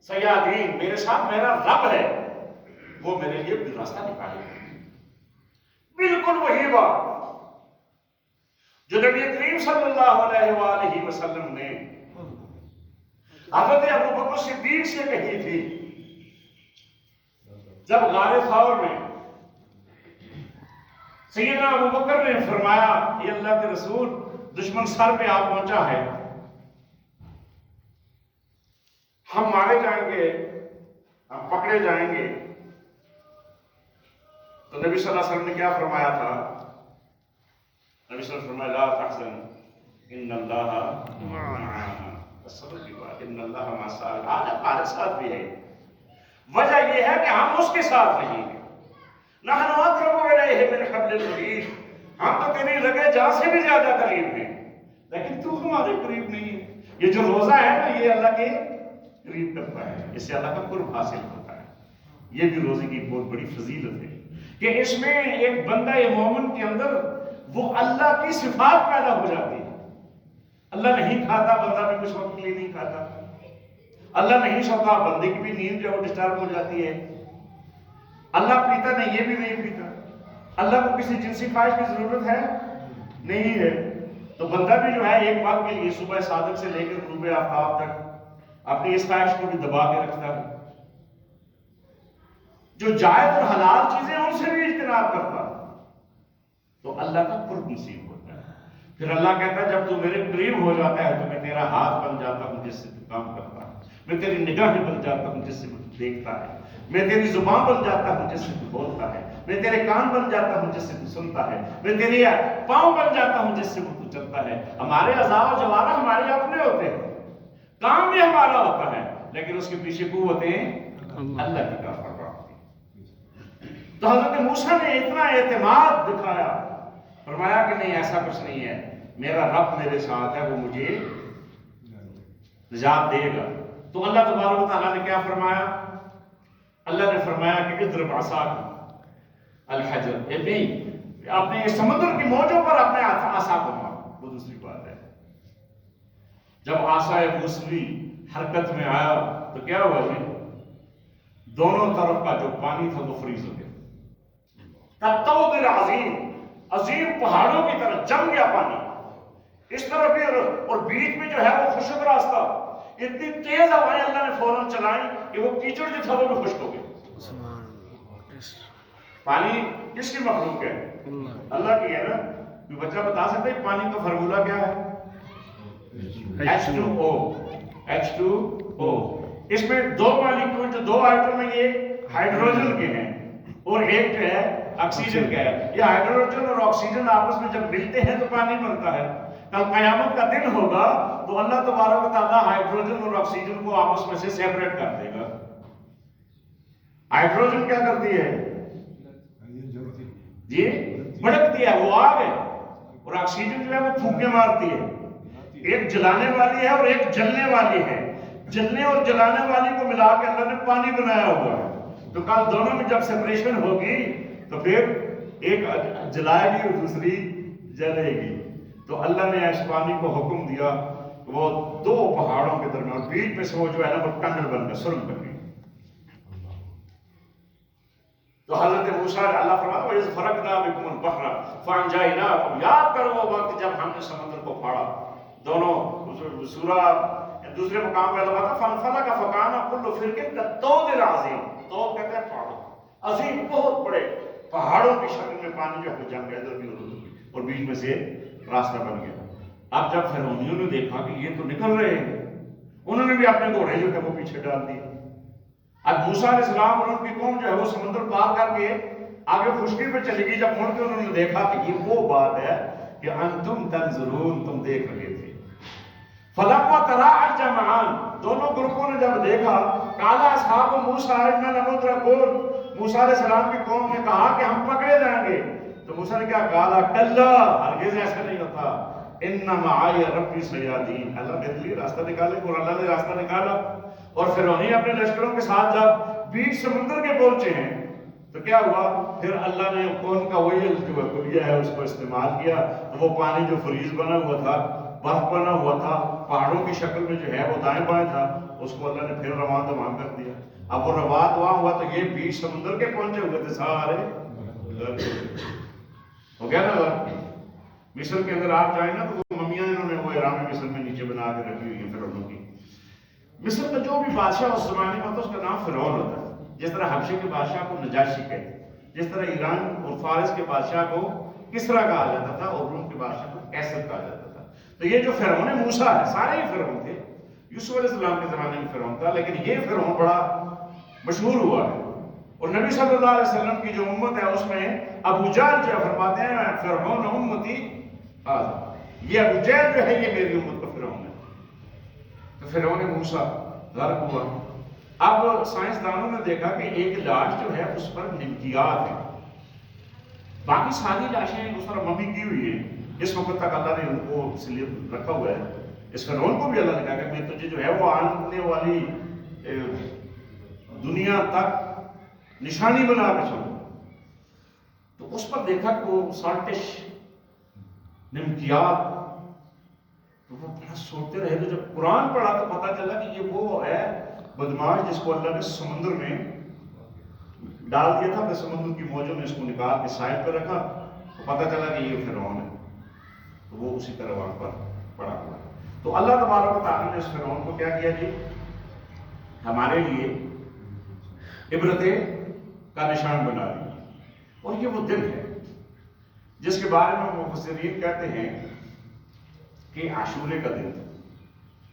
سیادین میرے ساتھ میرا رب ہے وہ میرے لیے بھی راستہ نکالے گا. بالکل وہی بات جو نبی کریم صلی اللہ علیہ وآلہ وسلم نے حضرت ابو بکر صدیق سے کہی تھی جب غار ثور میں سیدنا ابو بکر نے فرمایا یہ اللہ کے رسول دشمن سر پہ آ پہنچا ہے ہم مارے جائیں گے ہم پکڑے جائیں گے. تو نبی صلی اللہ علیہ وسلم نے کیا فرمایا تھا؟ نبی صلی اللہ علیہ وسلم فرمایا لا تحزن ان اللہ معنا. صبر کی بات ان اللہ مع الصابرین. آج ہمارے ساتھ بھی ہے. وجہ یہ ہے کہ ہم اس کے ساتھ رہیں گے. نحن اقرب الیہ من حبل الورید. ہم تو تیری رگے جان سے بھی زیادہ قریب ہیں لیکن تو ہمارے قریب نہیں ہے. یہ جو روزہ ہے نا یہ اللہ کے قریب کرتا ہے اس سے اللہ کا قرب حاصل ہوتا ہے. یہ بھی روزے کی بہت بڑی فضیلت ہے کہ اس میں ایک بندہ مومن کے اندر وہ اللہ کی صفات پیدا ہو جاتی ہے. اللہ نہیں کھاتا بندہ بھی کچھ وقت کے لیے نہیں کھاتا. اللہ نہیں سوتا بندے کی بھی نیند جو ہے ڈسٹرب ہو جاتی ہے. اللہ پیتا نہیں یہ بھی نہیں پیتا. اللہ کو کسی جنسی خواہش کی ضرورت ہے نہیں ہے. تو بندہ بھی جو ہے ایک وقت کے لیے صبح صادق سے لے کر غروب آفتاب تک اپنی اس خواہش کو بھی دبا کے رکھتا ہے. جو جائز اور حلال چیزیں ان سے بھی اجتناب کرتا تو اللہ کا قرب نصیب ہوتا ہے. پھر اللہ کہتا ہے جب تو میرے قریب ہو جاتا ہے تو میں تیرا ہاتھ بن جاتا ہوں جس سے تو کام کرتا ہے. میں تیری نگاہیں بن جاتا ہوں جس سے تو دیکھتا ہے. میں تیری زبان بن جاتا ہوں جس سے تو بولتا ہے، میں تیرے کان بن جاتا ہوں جس سے تو سنتا ہے، میں تیری پاؤں بن جاتا ہوں جس سے وہ تو چلتا ہے۔ ہمارے اعضاء و جوارح ہمارے اپنے ہوتے ہیں، کام بھی ہمارا ہوتا ہے، لیکن اس کے پیچھے قوتیں اللہ کی طرف ہوتی ہیں۔ تو حضرت موسیٰ نے اتنا اعتماد دکھایا، فرمایا کہ نہیں ایسا کچھ نہیں ہے، میرا رب میرے ساتھ ہے، وہ مجھے نجات دے گا۔ تو اللہ تبارک و تعالیٰ نے کیا فرمایا؟ اللہ نے فرمایا کہ اضرب عصاک الحجر، نہیں اپنے سمندر کی موجوں پر اپنے عصا کو مار، وہ دوسری بات ہے۔ جب عصا موسوی حرکت میں آیا تو کیا ہوا جی؟ دونوں طرف کا جو پانی تھا وہ فریز ہو گیا، کالطود العظیم، عظیم پہاڑوں کی طرح جم گیا پانی، اس طرف بھی اور بیچ میں جو ہے وہ خشک راستہ، اتنی تیز ہوائیں اللہ نے فوراً چلائیں کہ وہ کیچڑ جو تھا وہ بھی خشک ہو گیا۔ پانی کس کی مخلوق ہے؟ اللہ کی ہے نا۔ کوئی بچہ بتا سکتا ہے پانی کا فارمولا کیا ہے؟ H2O، H2O۔ اس میں دو مالیکول جو دو آئٹم ہیں یہ ہائیڈروجن کے ہیں اور ایک جو ہے آکسیجن کا ہے۔ یہ ہائیڈروجن اور آکسیجن آپس میں جب ملتے ہیں تو پانی بنتا ہے۔ کل قیامت کا دن ہوگا تو اللہ تبارک و تعالیٰ ہائیڈروجن اور آکسیجن کو آپس میں سے سیپریٹ کر دے گا۔ ہائیڈروجن کیا کرتی ہے جی؟ بھڑکتی ہے، وہ آگ ہے، اور آکسیجن جو ہے وہ پھونکے مارتی ہے۔ ایک جلانے والی ہے اور ایک جلنے والی ہے۔ جلنے اور جلانے والی کو ملا کے اللہ نے پانی بنایا ہوا ہے۔ تو کل دونوں میں جب سیپریشن ہوگی تو پھر ایک جلائے گی اور دوسری جلے گی۔ تو اللہ نے اس پانی کو حکم دیا، وہ دو پہاڑوں کے درمیان بیچ میں سے وہ جو ہے نا وہ ٹنل بن کر سرنگ بن گئی۔ تو حضرت موسیٰ اللہ فرماتا ہے وَإِذْ فَرَقْنَا بِكُمُ الْبَحْرَ فَأَنْجَيْنَاكُمْ، یاد کرو وہ وقت جب ہم نے سمندر کو پھاڑا۔ دونوں سورہ دوسرے مقام پہ اللہ فرماتا ہے فَانْفَلَقَ فَكَانَ كُلُّ فِرْقٍ كَالطَّوْدِ الْعَظِيمِ، طود کہتے ہیں پہاڑ، عظیم بہت بڑے پہاڑوں کی شکل میں پانی جو ہے جم گیا ادھر بھی اور بیچ میں سے راستہ بن گیا۔ اب جب فرعونیوں نے دیکھا کہ یہ تو نکل رہے ہیں، انہوں نے بھی اپنے گھوڑے جو ہے وہ پیچھے ڈال دیے۔ اب موسیٰ علیہ السلام اور ان کی قوم جو ہے وہ سمندر پار کر کے آگے خشکی پہ چلی گئی۔ جب مڑ کے انہوں نے دیکھا کہ یہ وہ بات ہے کہ انتم تنظرون، تم دیکھ رہے تھے۔ فَلَمَّا تَرَاءَ الْجَمْعَانِ، دونوں گروپوں نے جب دیکھا، قَالَ أَصْحَابُ مُوسَىٰ إِنَّا لَمُدْرَكُونَ، موسیٰ علیہ السلام کی قوم نے کہا کہ ہم پکڑے جائیں گے۔ تو موسیٰ نے کیا کہا؟ کَلَّا، ہرگز ایسا نہیں ہوتا، إِنَّ مَعَیَ رَبِّی سَیَہْدِینِ، اللہ میرے لیے راستہ نکالے گا۔ اور اللہ نے راستہ نکالا، اور فرعونی اپنے لشکروں کے ساتھ جب بیچ سمندر کے پہنچے ہیں تو کیا ہوا؟ پھر اللہ نے کون کا وہی جو کلیہ ہے اس کو استعمال کیا، تو وہ پانی جو فریز بنا ہوا تھا، برف بنا ہوا تھا، پہاڑوں کی شکل میں جو ہے وہ دائیں بائیں تھا، اس کو اللہ نے پھر رواں دواں کر دیا۔ اب وہ رواں دواں ہوا تو یہ بیچ سمندر کے پہنچے ہوئے تھے سارے ہو گیا نا۔ مصر کے اندر آپ جائیں نا تو وہ ممیاں انہوں نے وہ احرام مصر میں نیچے بنا کے رکھی ہوئی ہیں فرعونوں کی۔ مصر کا جو بھی بادشاہ اس زمانے میں ہوتا ہے اس کا نام فرعون ہوتا ہے، جس طرح حبشے کے بادشاہ کو نجاشی کہتے ہیں، جس طرح ایران اور فارس کے بادشاہ کو کسرا کہا جاتا تھا اور روم کے بادشاہ کو کیسر کہا جاتا تھا۔ تو یہ جو فرعون موسیٰ ہے، سارے ہی فرعون تھے، یوسف علیہ السلام کے زمانے میں فرعون تھا، لیکن یہ فرعون بڑا مشہور ہوا ہے۔ اور نبی صلی اللہ علیہ وسلم کی جو امت ہے اس میں ابو جہل جو فرماتے ہیں فرعون امتی ھذا، یہ ابو جہل جو ہے یہ میری امت کا فرعون ہے۔ تو فرعون موسیٰ غرق ہوا۔ اب سائنسدانوں نے دیکھا کہ ایک لاش جو ہے اس پر نمکیات ہیں، باقی ساری لاشیں اس طرح ممی کی ہوئی ہیں، اس وقت تک اللہ نے ان کو اس لیے رکھا ہوا ہے۔ اس فرعون کو بھی اللہ نے کہا کہ میں تجھے جو ہے وہ آنے والی دنیا تک نشانی بنا کے چھوڑوں۔ تو اس پر دیکھا کہ وہ سالٹش نمکیات، تو وہ بڑا سوچتے رہے۔ تو جب قرآن پڑھا تو پتہ چلا کہ یہ وہ ہے بدماش جس کو اللہ نے سمندر میں ڈال دیا تھا، پھر سمندر کی موجوں نے اس کو نکال کے سائڈ پہ رکھا، تو پتہ چلا کہ یہ فرعون ہے۔ تو وہ اسی طرح وہاں پر پڑا ہوا۔ تو اللہ تبارک و تعالیٰ نے اس فرعون کو کیا کیا جی؟ ہمارے لیے عبرت کا نشان بنا دیا۔ اور یہ وہ دن ہے جس کے بارے میں مفسرین کہتے ہیں کہ عاشورے کا دن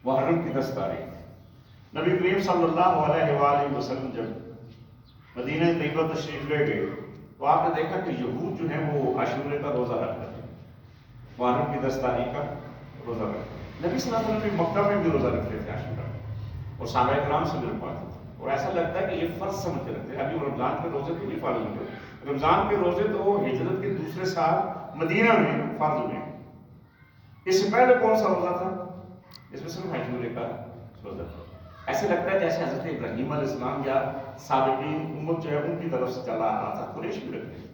محرم کی 10 تاریخ، نبی کریم صلی اللہ علیہ وآلہ وسلم جب مدینہ طیبہ تشریف لے گئے تو آپ نے دیکھا کہ یہود جو ہیں وہ عاشورے کا روزہ رکھتے ہیں، محرم کی 10 تاریخ کا روزہ رکھتے ہیں۔ نبی صلی اللہ علیہ وسلم مکہ میں بھی روزہ رکھتے تھے عاشورہ، اور صحابہ کرام سے بھی رکھواتے تھے، اور ایسا لگتا ہے کہ یہ فرض سمجھ کے رکھتے ہیں۔ ابھی وہ رمضان کے روزے تو نہیں فالو ہوتے، رمضان کے روزے تو ہجرت کے دوسرے سال مدینہ میں فرض ہوئے۔ اس سے پہلے کون سا روزہ تھا؟ اس میں صرف عاشورے کا روزہ تھا۔ ایسے لگتا ہے جیسے حضرت ابراہیم علیہ السلام یا سابقین امت جو ہے ان کی طرف سے چلا آ رہا تھا، قریش بھی رکھتے ہیں،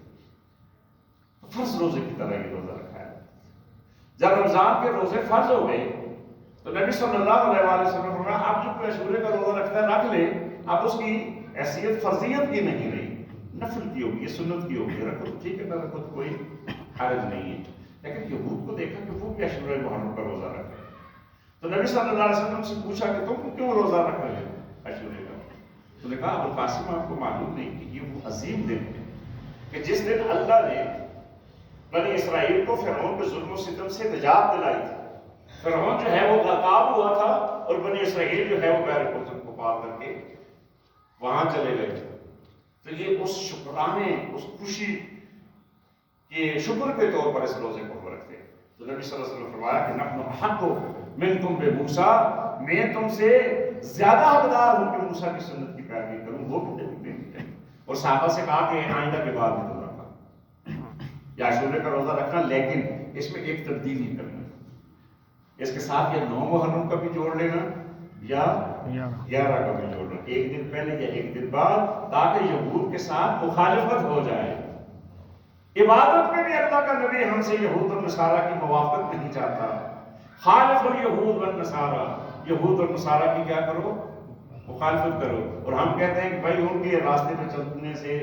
فرض روزے کی طرح یہ روزہ رکھا ہے۔ جب رمضان کے روزے فرض ہو گئے تو نبی صلی اللہ علیہ وآلہ وسلم نے فرمایا اب جو کوئی عاشورے کا روزہ رکھتا ہے رکھ لے، اب اس کی حیثیت فرضیت کی نہیں رہی، نفل کی ہوگی، سنت کی ہوگی، رکھو تو ٹھیک ہے، نہ رکھو تو کوئی حرج نہیں ہے۔ لیکن یہود کو دیکھا کہ وہ بھی عاشورہ محرم کا روزہ رکھے، تو نبی صلی اللہ علیہ وسلم سے پوچھا کہ تم کیوں روزہ رکھ رہے ہو عاشورے کا؟ تو نے کہا ابو القاسم آپ کو معلوم نہیں کہ یہ وہ عظیم دن ہے کہ جس دن اللہ نے بنی اسرائیل کو فرعون کے ظلم و ستم سے نجات دلائی تھی۔ فرعون جو ہے وہ غرقاب ہوا تھا اور بنی اسرائیل جو ہے وہ بحر کوثر کو پار کر کے وہاں چلے گئے تھے۔ تو یہ اس شکرانے، اس خوشی کے شکر کے طور پر اس روزے کو ہم رکھتے ہیں۔ تو نبی صلی اللہ علیہ وسلم نے فرمایا کہ نحن احق منکم بموسیٰ، میں تم سے زیادہ حقدار ہوں کہ موسیٰ کی سنت کی پیروی کروں، وہ بھی نہیں۔ اور صحابہ سے کہا کہ آئندہ کے بعد بھی رکھا یا عاشورے کا روزہ رکھنا، لیکن اس میں ایک تبدیلی کرنا، اس کے ساتھ یا 9 محرم کا بھی جوڑ لینا یا 11 کا بھی جوڑنا، ایک دن پہلے یا ایک دن بعد، تاکہ یہود کے ساتھ مخالفت ہو جائے۔ عبادت میں بھی اللہ کا نبی ہم سے یہود اور نصارہ کی موافقت نہیں چاہتا۔ خالف الیہود والنصارہ، یہود اور نصارہ کی کیا کرو؟ مخالفت کرو۔ اور ہم کہتے ہیں کہ بھائی ان کے راستے میں چلنے سے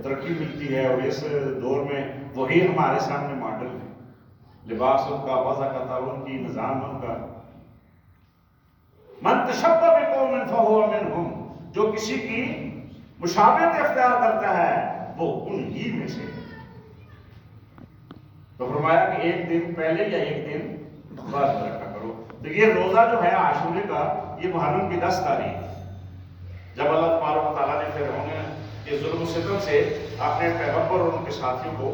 ترقی ملتی ہے، اور اس دور میں وہی ہمارے سامنے ماڈل ہے، لباس ان کا، وضع کا تعاون کی، نظام ان کا۔ من تشبہ بقوم فہو منہم، جو کسی کی مشابہت اختیار کرتا ہے وہ انہی میں سے۔ تو فرمایا کہ ایک دن پہلے یا ایک دن بعد رکھا کرو۔ تو یہ روزہ جو ہے عاشورے کا، یہ محرم کی 10 تاریخ جب اللہ تبارک و تعالیٰ نے فرعون کے ظلم و ستم سے اپنے پیغمبر اور ان کے ساتھیوں کو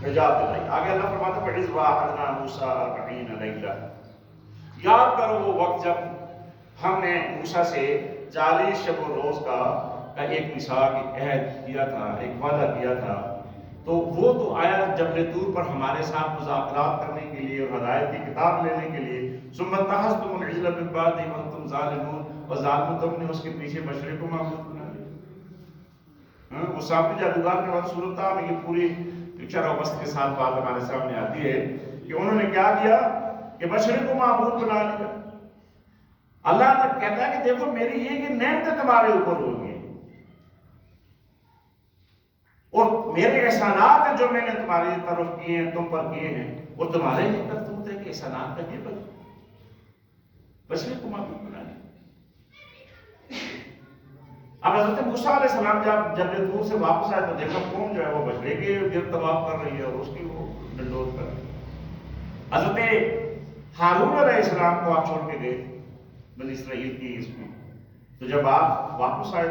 نجات دلائی۔ آگے اللہ فرماتا ہے وَإِذْ وَاعَدْنَا مُوسَىٰ 40 لَيْلَةً، یاد کرو وہ وقت جب ہم نے موسیٰ سے 40 شب و روز کا ایک میثاق، ایک عہد کیا تھا، ایک وعدہ کیا تھا۔ تو وہ تو آیا جبل طور پر ہمارے ساتھ مذاکرات کرنے کے لیے اور ہدایت کی کتاب لینے کے لیے۔ ثم اتخذتم العجل من بعد وانتم ظالمون، اور ظالمون تم نے اس کے پیچھے مشرق کو معبود بنا لیا۔ وہ سامنے جادوگر کے وقت صورت تھا، یہ پوری پکچر اور وسط کے ساتھ بات ہمارے سامنے آتی ہے کہ انہوں نے کیا کیا کہ مشرق کو معبود بنا لیا۔ اللہ نے کہتا ہے کہ دیکھو میری یہ نعمتیں تمہارے اوپر ہوگی، اور میرے احسانات ہیں جو میں نے تمہاری طرف کیے ہیں، تم پر کیے ہیں، اور تمہارے لیے کرتوت ہے کہ احسانات کا یہ مشرق کو معبود بنا لیا۔ اب حضرت موسیٰ علیہ السلام جب جبل طور سے واپس آئے تو دیکھا قوم جو ہے وہ مشرق کے گرد طواف کر رہی ہے اور اس کی وہ ڈنڈوت کر رہی ہے۔ حضرت ہارون علیہ السلام کو آپ چھوڑ کے گئے بنی اسرائیل کی اس میں، تو جب آپ واپس آئے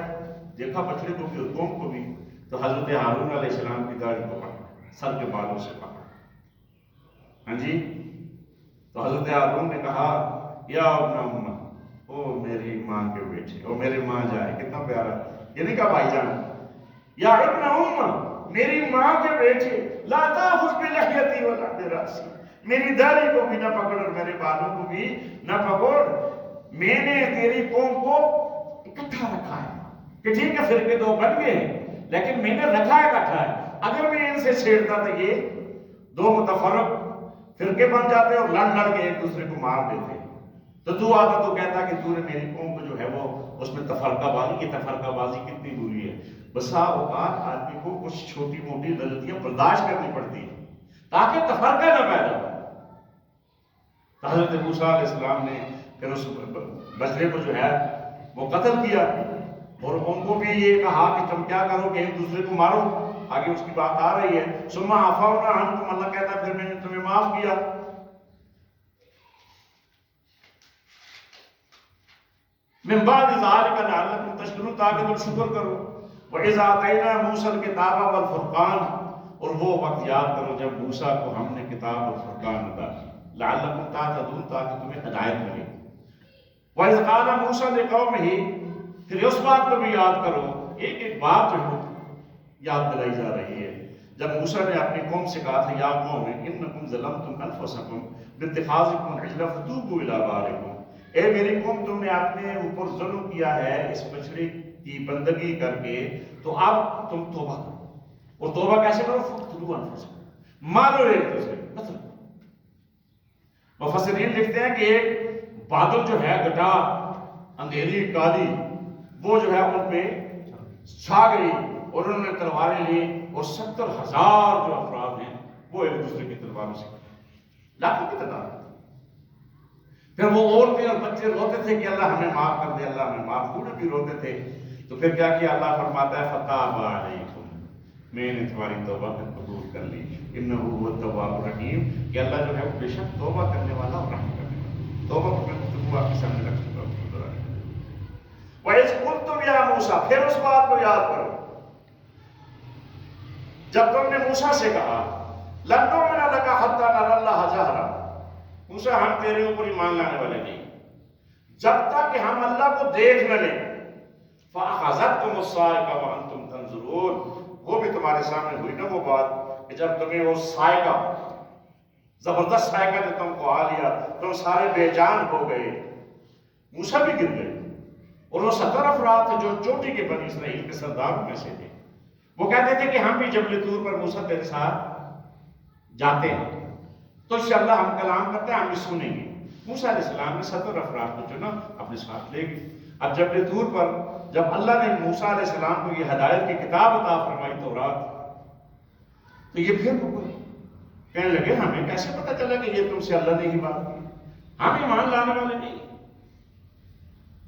دیکھا مشرقوں کی قوم کو بھی، تو حضرت ہارون علیہ السلام کی داڑھی کو پکڑا، سر کے بالوں سے پکڑا۔ ہاں جی، تو حضرت ہارون نے کہا یا ابن امہ، او میری ماں کے بیٹے، او میری ماں جائے، کتنا پیارا، یہ نہیں کہا بھائی جان، یا ابن امہ، میری ماں کے بیٹے، لا تاخذ بلحیتی ولا براسی، میری داڑھی کو بھی نہ پکڑ اور میرے بالوں کو بھی نہ پکڑ، میں نے تیری قوم کو اکٹھا رکھا ہے کہ ٹھیک ہے فرقے دو بن گئے ہیں، لیکن میں نے رکھا ہے اکٹھا ہے۔ اگر میں ان سے چھیڑتا تو یہ دو متفرق فرقے بن جاتے اور لڑ لڑ کے ایک دوسرے کو مار دیتے۔ تو آتا تو کہتا کہ تو نے میری قوم کو جو ہے وہ اس میں تفرقہ بازی کی، تفرقہ بازی کتنی بری ہے۔ بسا اوقات آدمی کو کچھ چھوٹی موٹی غلطیاں برداشت کرنی پڑتی ہیں تاکہ تفرقہ نہ پیدا ہو۔ حضرت موسیٰ علیہ السلام نے پھر اس بچڑے کو جو ہے وہ قتل کیا، اور ان کو بھی یہ کہا کہ تم کیا کرو کہ ایک دوسرے کو مارو۔ آگے اس کی بات آ رہی ہے، ثم عفونا عنکم، اللہ کہتا ہے پھر میں نے تمہیں معاف کیا۔ من بعد ذلک لعلکم تشکرون، تاکہ تم شکر کرو۔ وَإِذْ آتَيْنَا مُوسَى الْكِتَابَ وَالْفُرْقَانَ، اور وہ وقت یاد کرو جب موسیٰ کو ہم نے کتاب اور فرقان عطا کی، لعلکم تہتدون، تاکہ تمہیں ہدایت ملے۔ وَإِذْ قَالَ مُوسَى لِقَوْمِهِ، پھر اس بات کو بھی یاد کرو، ایک ایک بات جو ہے یاد دلائی جا رہی ہے۔ جب موسیٰ نے اپنی قوم سے کہا تھا یا قوم انکم ظلمتم انفسکم باتخاذکم العجل فتوبوا الی بارئکم، اے میری قوم تم نے اپنے اوپر ظلم کیا ہے اس بچڑے کی بندگی کر کے، تو اب تم توبہ کرو، اور توبہ کیسے کرو؟ فقتلوا انفسکم، مارو ایک دوسرے کو۔ مفسرین لکھتے ہیں کہ ایک بادل جو ہے گٹا اندھیری کالی، وہ جو ہے ان پہ چھا گئی، اور انہوں نے تلواریں لی، اور 70,000 جو افراد ہیں وہ ایک دوسرے کی تلواروں سے لاکھوں کی تعداد۔ پھر وہ عورتیں اور بچے روتے تھے کہ اللہ ہمیں معاف کر دے، اللہ ہمیں معاف، بوڑھے بھی روتے تھے۔ تو پھر کیا کیا؟ اللہ فرماتا ہے فتاب علیکم، میں نے تمہاری توبہ پھر قبول کر لی، انہ هو التواب الرحیم، کہ اللہ جو ہے وہ بے شک توبہ کرنے والا اور رحم کرنے والا۔ توبہ کو میں گفتگو آپ کے سامنے رکھ چکا ہوں۔ وَإِذْ قُلْتُمْ يَا مُوسَىٰ، پھر اس بات کو یاد کرو جب تم نے موسیٰ سے کہا لَن نُؤْمِنَ لَكَ حَتَّىٰ نَرَى اللَّهَ جَهْرًا، موسیٰ ہم تیرے اوپر ایمان لانے والے نہیں جب تک کہ ہم اللہ کو دیکھ نہ لیں۔ فَأَخَذَتْكُمُ الصَّاعِقَةُ وَأَنْتُمْ تَنظُرُونَ، وہ بھی تمہارے سامنے ہوئی نا وہ بات کہ جب تمہیں وہ صاعقہ، زبردست صاعقہ نے تم کو آ لیا، تم سارے بے جان ہو گئے، موسیٰ بھی گر گئے، اور وہ 70 افراد تھے جو چوٹی کے بنی اسرائیل کے سرداروں میں سے تھے۔ وہ کہتے تھے کہ ہم بھی جبل طور پر موسیٰ تیرے ساتھ جاتے ہیں، تو انشاءاللہ ہم کلام کرتے ہیں، ہم بھی سنیں گے۔ موسیٰ علیہ السلام نے 70 افراد کو چنا، اپنے ساتھ لے گئے۔ اب جبل طور پر جب اللہ نے موسیٰ علیہ السلام کو یہ ہدایت کی کتاب عطا فرمائی تورات، تو یہ پھر کہنے لگے ہمیں کیسے پتہ چلا کہ یہ تم سے اللہ نے ہی بات کی، ہم ایمان لانے والے نہیں۔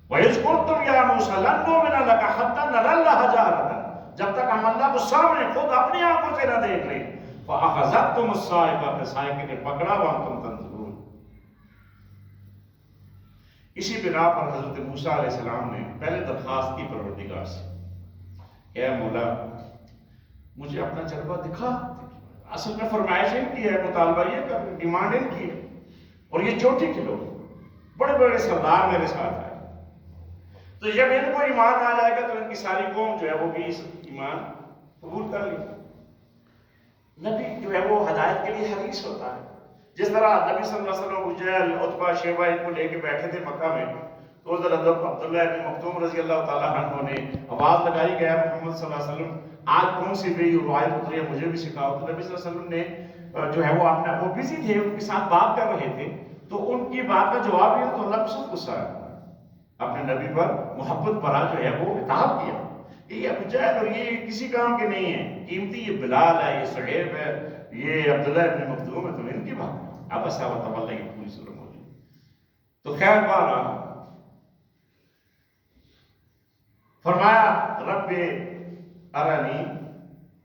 وَإِذْ قُلْتُمْ يَا مُوسَىٰ لَن نُؤْمِنَ لَكَ حَتَّىٰ نَرَى اللَّهَ جَهْرَةً، جب تک ہم اللہ کو سامنے خود اپنی آنکھوں سے نہ دیکھ لیں۔ فَأَخَذَتْكُمُ الصَّاعِقَةُ، پھر صاعقے نے پکڑا، وَأَنْتُمْ تَنظُرُونَ۔ اسی بنا پر حضرت موسیٰ علیہ السلام نے پہلے درخواست کی پروردگار سے، اے مولا مجھے اپنا جلوہ دکھا۔ اصل میں فرمائش ان کی ہے، مطالبہ یہ کر، ڈیمانڈ ان کی ہے، اور یہ چوٹی کے لوگ بڑے بڑے سردار میرے ساتھ آئے، تو جب ان کو ایمان آ جائے گا تو ان کی ساری قوم جو ہے وہ بھی اس ایمان قبول کر لے۔ نبی جو ہے وہ ہدایت کے لیے حریص ہوتا ہے۔ جس طرح نبی صلی اللہ علیہ وسلم اجیل، عتبہ، شیبہ ان کو لے کے بیٹھے تھے مکہ میں، تو حضرت عبداللہ بن مکتوم رضی اللہ تعالیٰ عنہ نے آواز لگائی کہ محمد صلی اللہ علیہ وسلم آج کون سی نئی روایت اتری ہے مجھے بھی سکھاؤ۔ تو نبی صلی اللہ علیہ وسلم نے جو ہے وہ اپنا، وہ بزی تھے، ان کے ساتھ بات کر رہے تھے، تو ان کی بات کا جواب دیا تو اللہ کو سخت غصہ آیا، اپنے نبی پر محبت بھرا جو ہے وہ عتاب کیا۔ یہ ابو جہل اور یہ کسی کام کے نہیں ہیں، قیمتی یہ بلال ہے، یہ صہیب ہے، یہ عبداللہ ابن مکتوم ہے، تو ان کی بات اب ایسا وتولى کی پوری صورت موجود۔ تو خیر بارہ فرمایا رب ارنی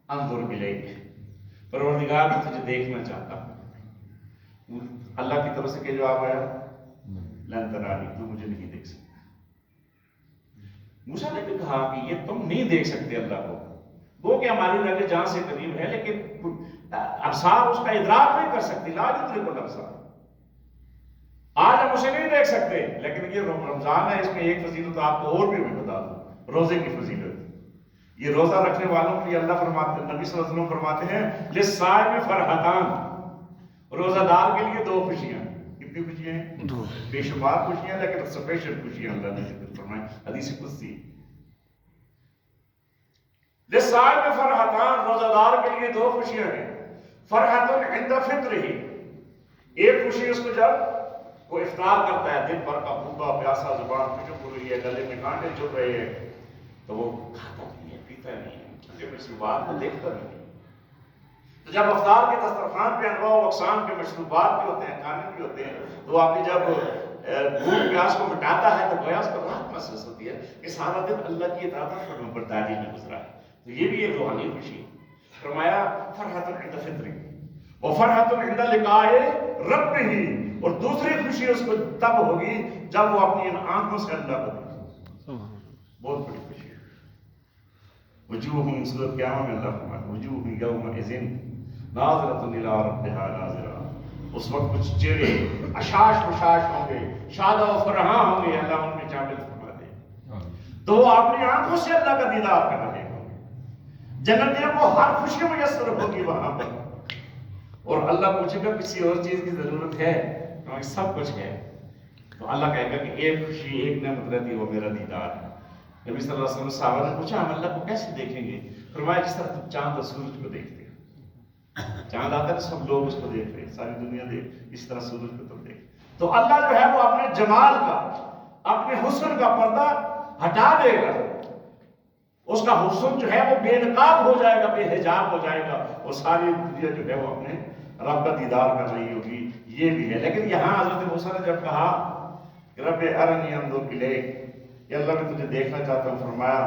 انظر الیک، پروردگار میں تجھے دیکھنا چاہتا ہوں۔ اللہ کی طرف سے کیا جواب آیا؟ لن ترانی، تو مجھے نہیں دیکھ سکتا۔ موسیٰ نے بھی کہا کہ یہ تم نہیں دیکھ سکتے اللہ کو، وہ کہ ہماری نظر جان سے قریب ہے، لیکن ابصار اس کا ادراک نہیں کر سکتی، لا یدرک الابصار۔ آج ہم اسے نہیں دیکھ سکتے، لیکن یہ رمضان ہے، اس میں ایک فضیلت آپ کو اور بھی میں بتا دوں، روزے کی فضیلت۔ یہ روزہ رکھنے والوں کے لیے اللہ فرماتے ہیں، نبی صلی اللہ علیہ وسلم فرماتے ہیں للصائم فرحتان، روزہ دار کے لیے 2 خوشیاں۔ کتنی خوشیاں ہیں؟ 2 بے شمار خوشیاں، لیکن اسپیشل خوشیاں اللہ نے ذکر فرمائی، حدیث قدسی۔ للصائم فرحتان، روزہ دار کے لیے 2 خوشیاں ہیں۔ فرحت عند فطرہ، ایک خوشی اس کو جب وہ افطار کرتا ہے، دن بھر کا بھوکا پیاسا، زبان خشک ہو رہی ہے، گلے میں کانٹے چبھ رہے ہیں، تو وہ کھاتا نہیں ہے، پیتا نہیں ہے، جب اس بات کو دیکھتا نہیں۔ تو جب افطار کے دسترخوان پہ انواع و اقسام کے مشروبات بھی ہوتے ہیں، کھانے بھی ہوتے ہیں، تو آپ نے جب بھوک پیاس کو مٹاتا ہے تو گویا اس کو راحت محسوس ہوتی ہے کہ سارا دن اللہ کی اطاعت اور فرمانبرداری میں گزرا ہے۔ تو یہ بھی ایک روحانی خوشی ہے۔ فرمایا فرحت عند فطر وفرحت عند لقاء ربہ، اور دوسری خوشی اس کو تب ہوگی جب وہ اپنی ان آنکھوں سے اللہ کو دیکھے، بہت بڑی خوشی ہے۔ وجوہ سورۃ قیامہ میں اللہ فرماتا ہے وجوہ یومئذ ناظرۃ الی ربھا ناظرہ، اس وقت کچھ چہرے اشاش مشاش ہوں گے، شادہ و فرحاں ہوں گے، اللہ ان میں شامل فرما دے، تو وہ اپنی آنکھوں سے اللہ کا دیدار کر رہے ہوں گے، جنتیوں کو ہر خوشی میسر ہوگی وہاں پر، اور اللہ پوچھے گا کسی اور چیز کی ضرورت ہے؟ سب کچھ ہے، تو اللہ کہے گا کہ ایک خوشی ایک نعمت رہتی وہ میرا دیدار ہے۔ نبی صلی اللہ علیہ وسلم صحابہ نے پوچھا ہم اللہ کو کیسے دیکھیں گے؟ فرمایا جس طرح تم چاند اور سورج کو دیکھتے ہیں، چاند آتا ہے سب لوگ اس کو دیکھ رہے ہیں، ساری دنیا دیکھ، اس طرح سورج کو تم دیکھ، تو اللہ جو ہے وہ اپنے جمال کا، اپنے حسن کا پردہ ہٹا دے گا، اس کا حسن جو ہے وہ بے نقاب ہو جائے گا، بے حجاب ہو جائے گا، اور ساری دنیا جو ہے وہ اپنے رب کا دیدار کر رہی ہوگی۔ یہ بھی ہے، لیکن یہاں حضرت موسیٰ نے جب کہا کہ رب ارنی انظر الیک، کہ اللہ میں تجھے دیکھنا چاہتا ہوں، فرمایا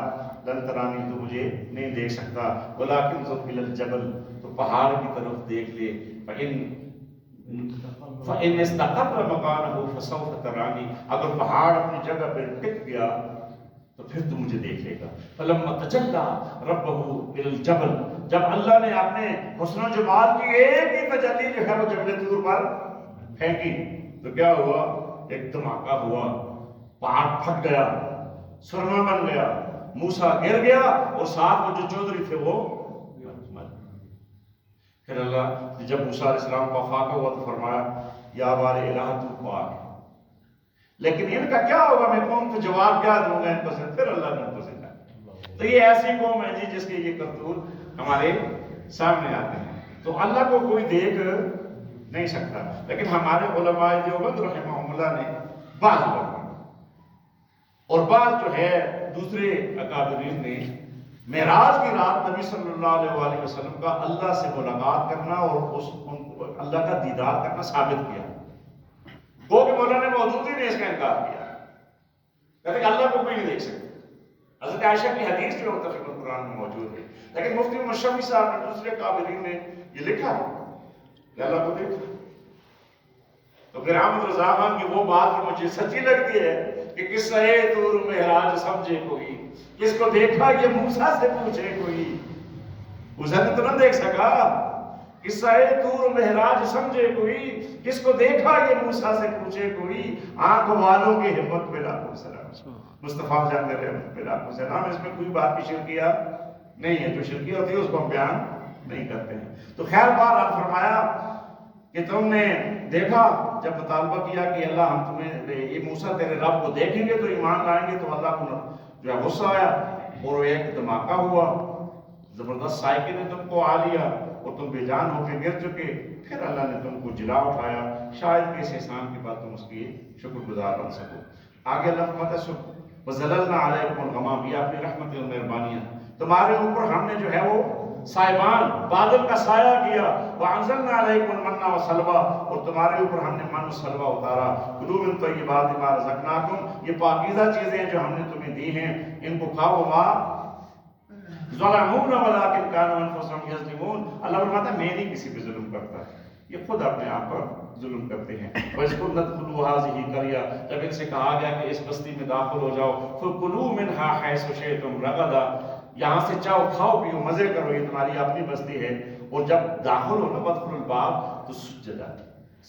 لن ترانی، تو مجھے نہیں دیکھ سکتا، ولکن انظر الی الجبل، تو پہاڑ کی طرف دیکھ لے، فإن استقر مکانہ فسوف ترانی، اگر پہاڑ اپنی جگہ پہ ٹک گیا تو پھر تو مجھے دیکھ لے گا۔ فلما تجلی ربہ الی الجبل، جب اللہ نے اپنے حسن و جمال کی ایک ہی تجلی جو ہے وہ جبل طور پر پھینکی، تو کیا ہوا؟ ایک دھماکہ ہوا، پہاڑ پھٹ گیا، سرما بن گیا، موسیٰ گر گیا، اور ساتھ وہ جو چودھری تھے وہ مر گئے۔ پھر اللہ جب موسیٰ علیہ السلام کو فاقہ ہوا تو فرمایا یا بار الہ تو پاک، لیکن ان کا کیا ہوگا؟ میں قوم کو جواب کیا دوں گا ان کو سے؟ پھر اللہ نے ان کو سکھایا۔ تو یہ ایسی قوم ہے جس کے یہ کرتوت ہمارے سامنے آتے ہیں، تو اللہ کو کوئی دیکھ نہیں سکتا، لیکن ہمارے علماء دیوبند رحمہم اللہ نے بعض لوگوں اور بعض جو ہے دوسرے اکابرین نے معراج کی رات نبی صلی اللہ علیہ وسلم کا اللہ سے ملاقات کرنا اور اللہ کا دیدار کرنا ثابت کیا، وہ کہ مولانا مودودی نے اس کا انکار کیا، کہتے کہ اللہ کو کوئی نہیں دیکھ سکتے۔ حضرت عائشہ کی حدیث جو متفق القرآن میں موجود ہے، لیکن مفتی محمد شفیع صاحب نے دوسرے قابلین نے یہ لکھا ہے کہ اللہ کو دیکھا، تو پھر احمد رضا خان کی وہ بات مجھے سچی لگتی ہے کہ قصہ طور معراج سمجھے کوئی، کس کو دیکھا یہ موسیٰ سے پوچھے کوئی، موسیٰ نے تو نہ دیکھ سکا، قصہ طور معراج سمجھے کوئی، کس کو دیکھا یہ موسیٰ سے پوچھے کوئی، آنکھ والوں کی ہمت پہ لاکھوں سلام، مصطفیٰ جان میرے ہمت پہ لاکھوں سلام۔ اس میں کوئی بات کی شرکیہ نہیں ہے، جو شرکیہ ہوتی ہے اس کو ہم بیان نہیں کرتے ہیں۔ تو خیر بار فرمایا کہ تم نے دیکھا، جب مطالبہ کیا کہ اللہ ہم تمہیں یہ موسیٰ تیرے رب کو دیکھیں گے تو ایمان لائیں گے، تو اللہ کو جو ہے غصہ آیا اور ایک دھماکہ ہوا، زبردست سائیکل نے تم کو آ لیا اور تم بے جان ہو کے گر چکے، پھر اللہ نے تم کو جلا اٹھایا، شاید کہ اس احسان کے بعد تم اس کی شکر گزار بن سکو۔ آگے اللہ فرماتا ہے وَظَلَلْنَا عَلَيْكُمُ الْغَمَامَ، یہ اپنی رحمت اور مہربانیاں تمہارے اوپر ہم نے جو ہے وہ سائبان بادل کا سایہ کیا، وَأَنزَلْنَا عَلَيْكُمُ الْمَنَّ وَالسَّلْوَىٰ، اور تمہارے اوپر ہم نے من و سلوہ اتارا، کُلُوا مِن طَیِّبَاتِ مَا رَزَقْنَاکُمْ، یہ پاکیزہ چیزیں جو ہم نے تمہیں دی ہیں ان کو کھاؤ، وَمَا ظَلَمُونَ وَلَٰكِن كَانُوا أَنفُسَهُمْ يَظْلِمُونَ، اللہ فرماتا ہے میں نہیں کسی پہ ظلم کرتا، یہ خود اپنے آپ پر ظلم کرتے ہیں۔ وَإِذْ قُلْنَا ادْخُلُوا هَٰذِهِ قَرْيَةً، جب ان سے کہا گیا کہ اس بستی میں داخل ہو جاؤ، فَكُلُوا مِنْهَا حَيْثُ شِئْتُمْ رَغَدًا، یہاں سے چاہو کھاؤ پیو مزے کرو، یہ تمہاری اپنی بستی ہے، اور جب داخل ہو نا وَادْخُلُوا الْبَابَ، تو سجدہ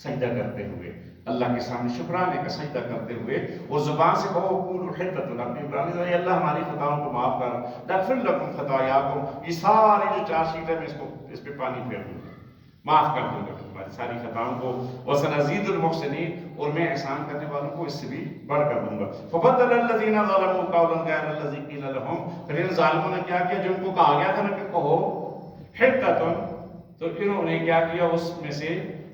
سجدہ کرتے ہوئے، اللہ کے سامنے شکرانے کا سجدہ کرتے ہوئے، اور زبان سے کہو قولوا حطۃ، اپنی عبرانی سے اللہ ہماری خطاؤں کو معاف کر، نغفر لکم خطایاکم، یہ ساری جو چار شیٹ ہے میں اس پہ پانی پھیر دوں گا، معاف کر دوں گا تمہاری ساری خطاؤں کو، وَسَنَزِيدُ الْمُحْسِنِينَ، اور میں احسان کرنے والوں کو اس سے بھی بڑھ کر دوں گا۔ فَبَدَّلَ الَّذِينَ ظَلَمُوا قَوْلًا غَيْرَ الَّذِي قِيلَ لَهُمْ، پھر ان ظالموں نے کیا کیا، جو ان کو کہا گیا تھا نا کہ کہو حطۃ، تو انہوں نے کیا کیا، اس میں سے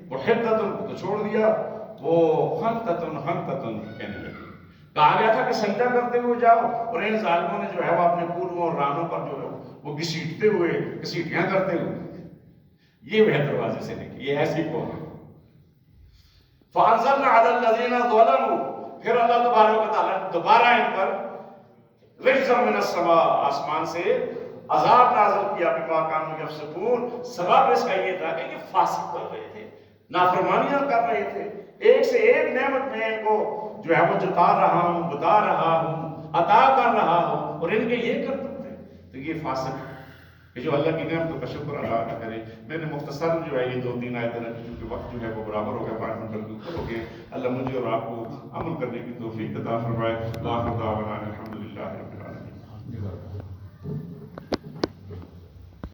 وہ حطۃ کو تو چھوڑ دیا، وہ حنطۃ کہنے لگے۔ کہا گیا تھا کہ سجدہ کرتے ہوئے جاؤ، اور ان ظالموں نے جو ہے وہ اپنے پوروں اور رانوں پر جو ہے وہ گھسیٹتے ہوئے گھسیٹیاں کرتے ہوئے یہ وہ دروازے سے نکلی، یہ ایسی قوم ہے۔ فَأَنزَلْنَا عَلَى الَّذِينَ ظَلَمُوا، پھر اللہ تبارک و تعالیٰ دوبارہ ان پر رجزا من السماء، آسمان سے عذاب نازل کیا، بما كانوا يفسقون، سبب اس کا یہ تھا کہ یہ فاسق کر رہے تھے، نافرمانیاں کر رہے تھے، ایک سے ایک نعمت میں ان کو جو ہے وہ جتا رہا ہوں، بتا رہا ہوں، عطا کر رہا ہوں، اور ان کے یہ کرتے تھے۔ تو یہ فاسق کہ جو اللہ کی نعمتوں کا شکر ادا نہ کرے. میں نے مختصر جو ہے یہ 2-3 آیتیں رکھی کیونکہ وقت جو ہے وہ برابر ہو گیا 5 منٹ کے اوپر ہو گئے. اللہ مجھے اور آپ کو عمل کرنے کی توفیق عطا فرمائے. آخر دعوانا الحمد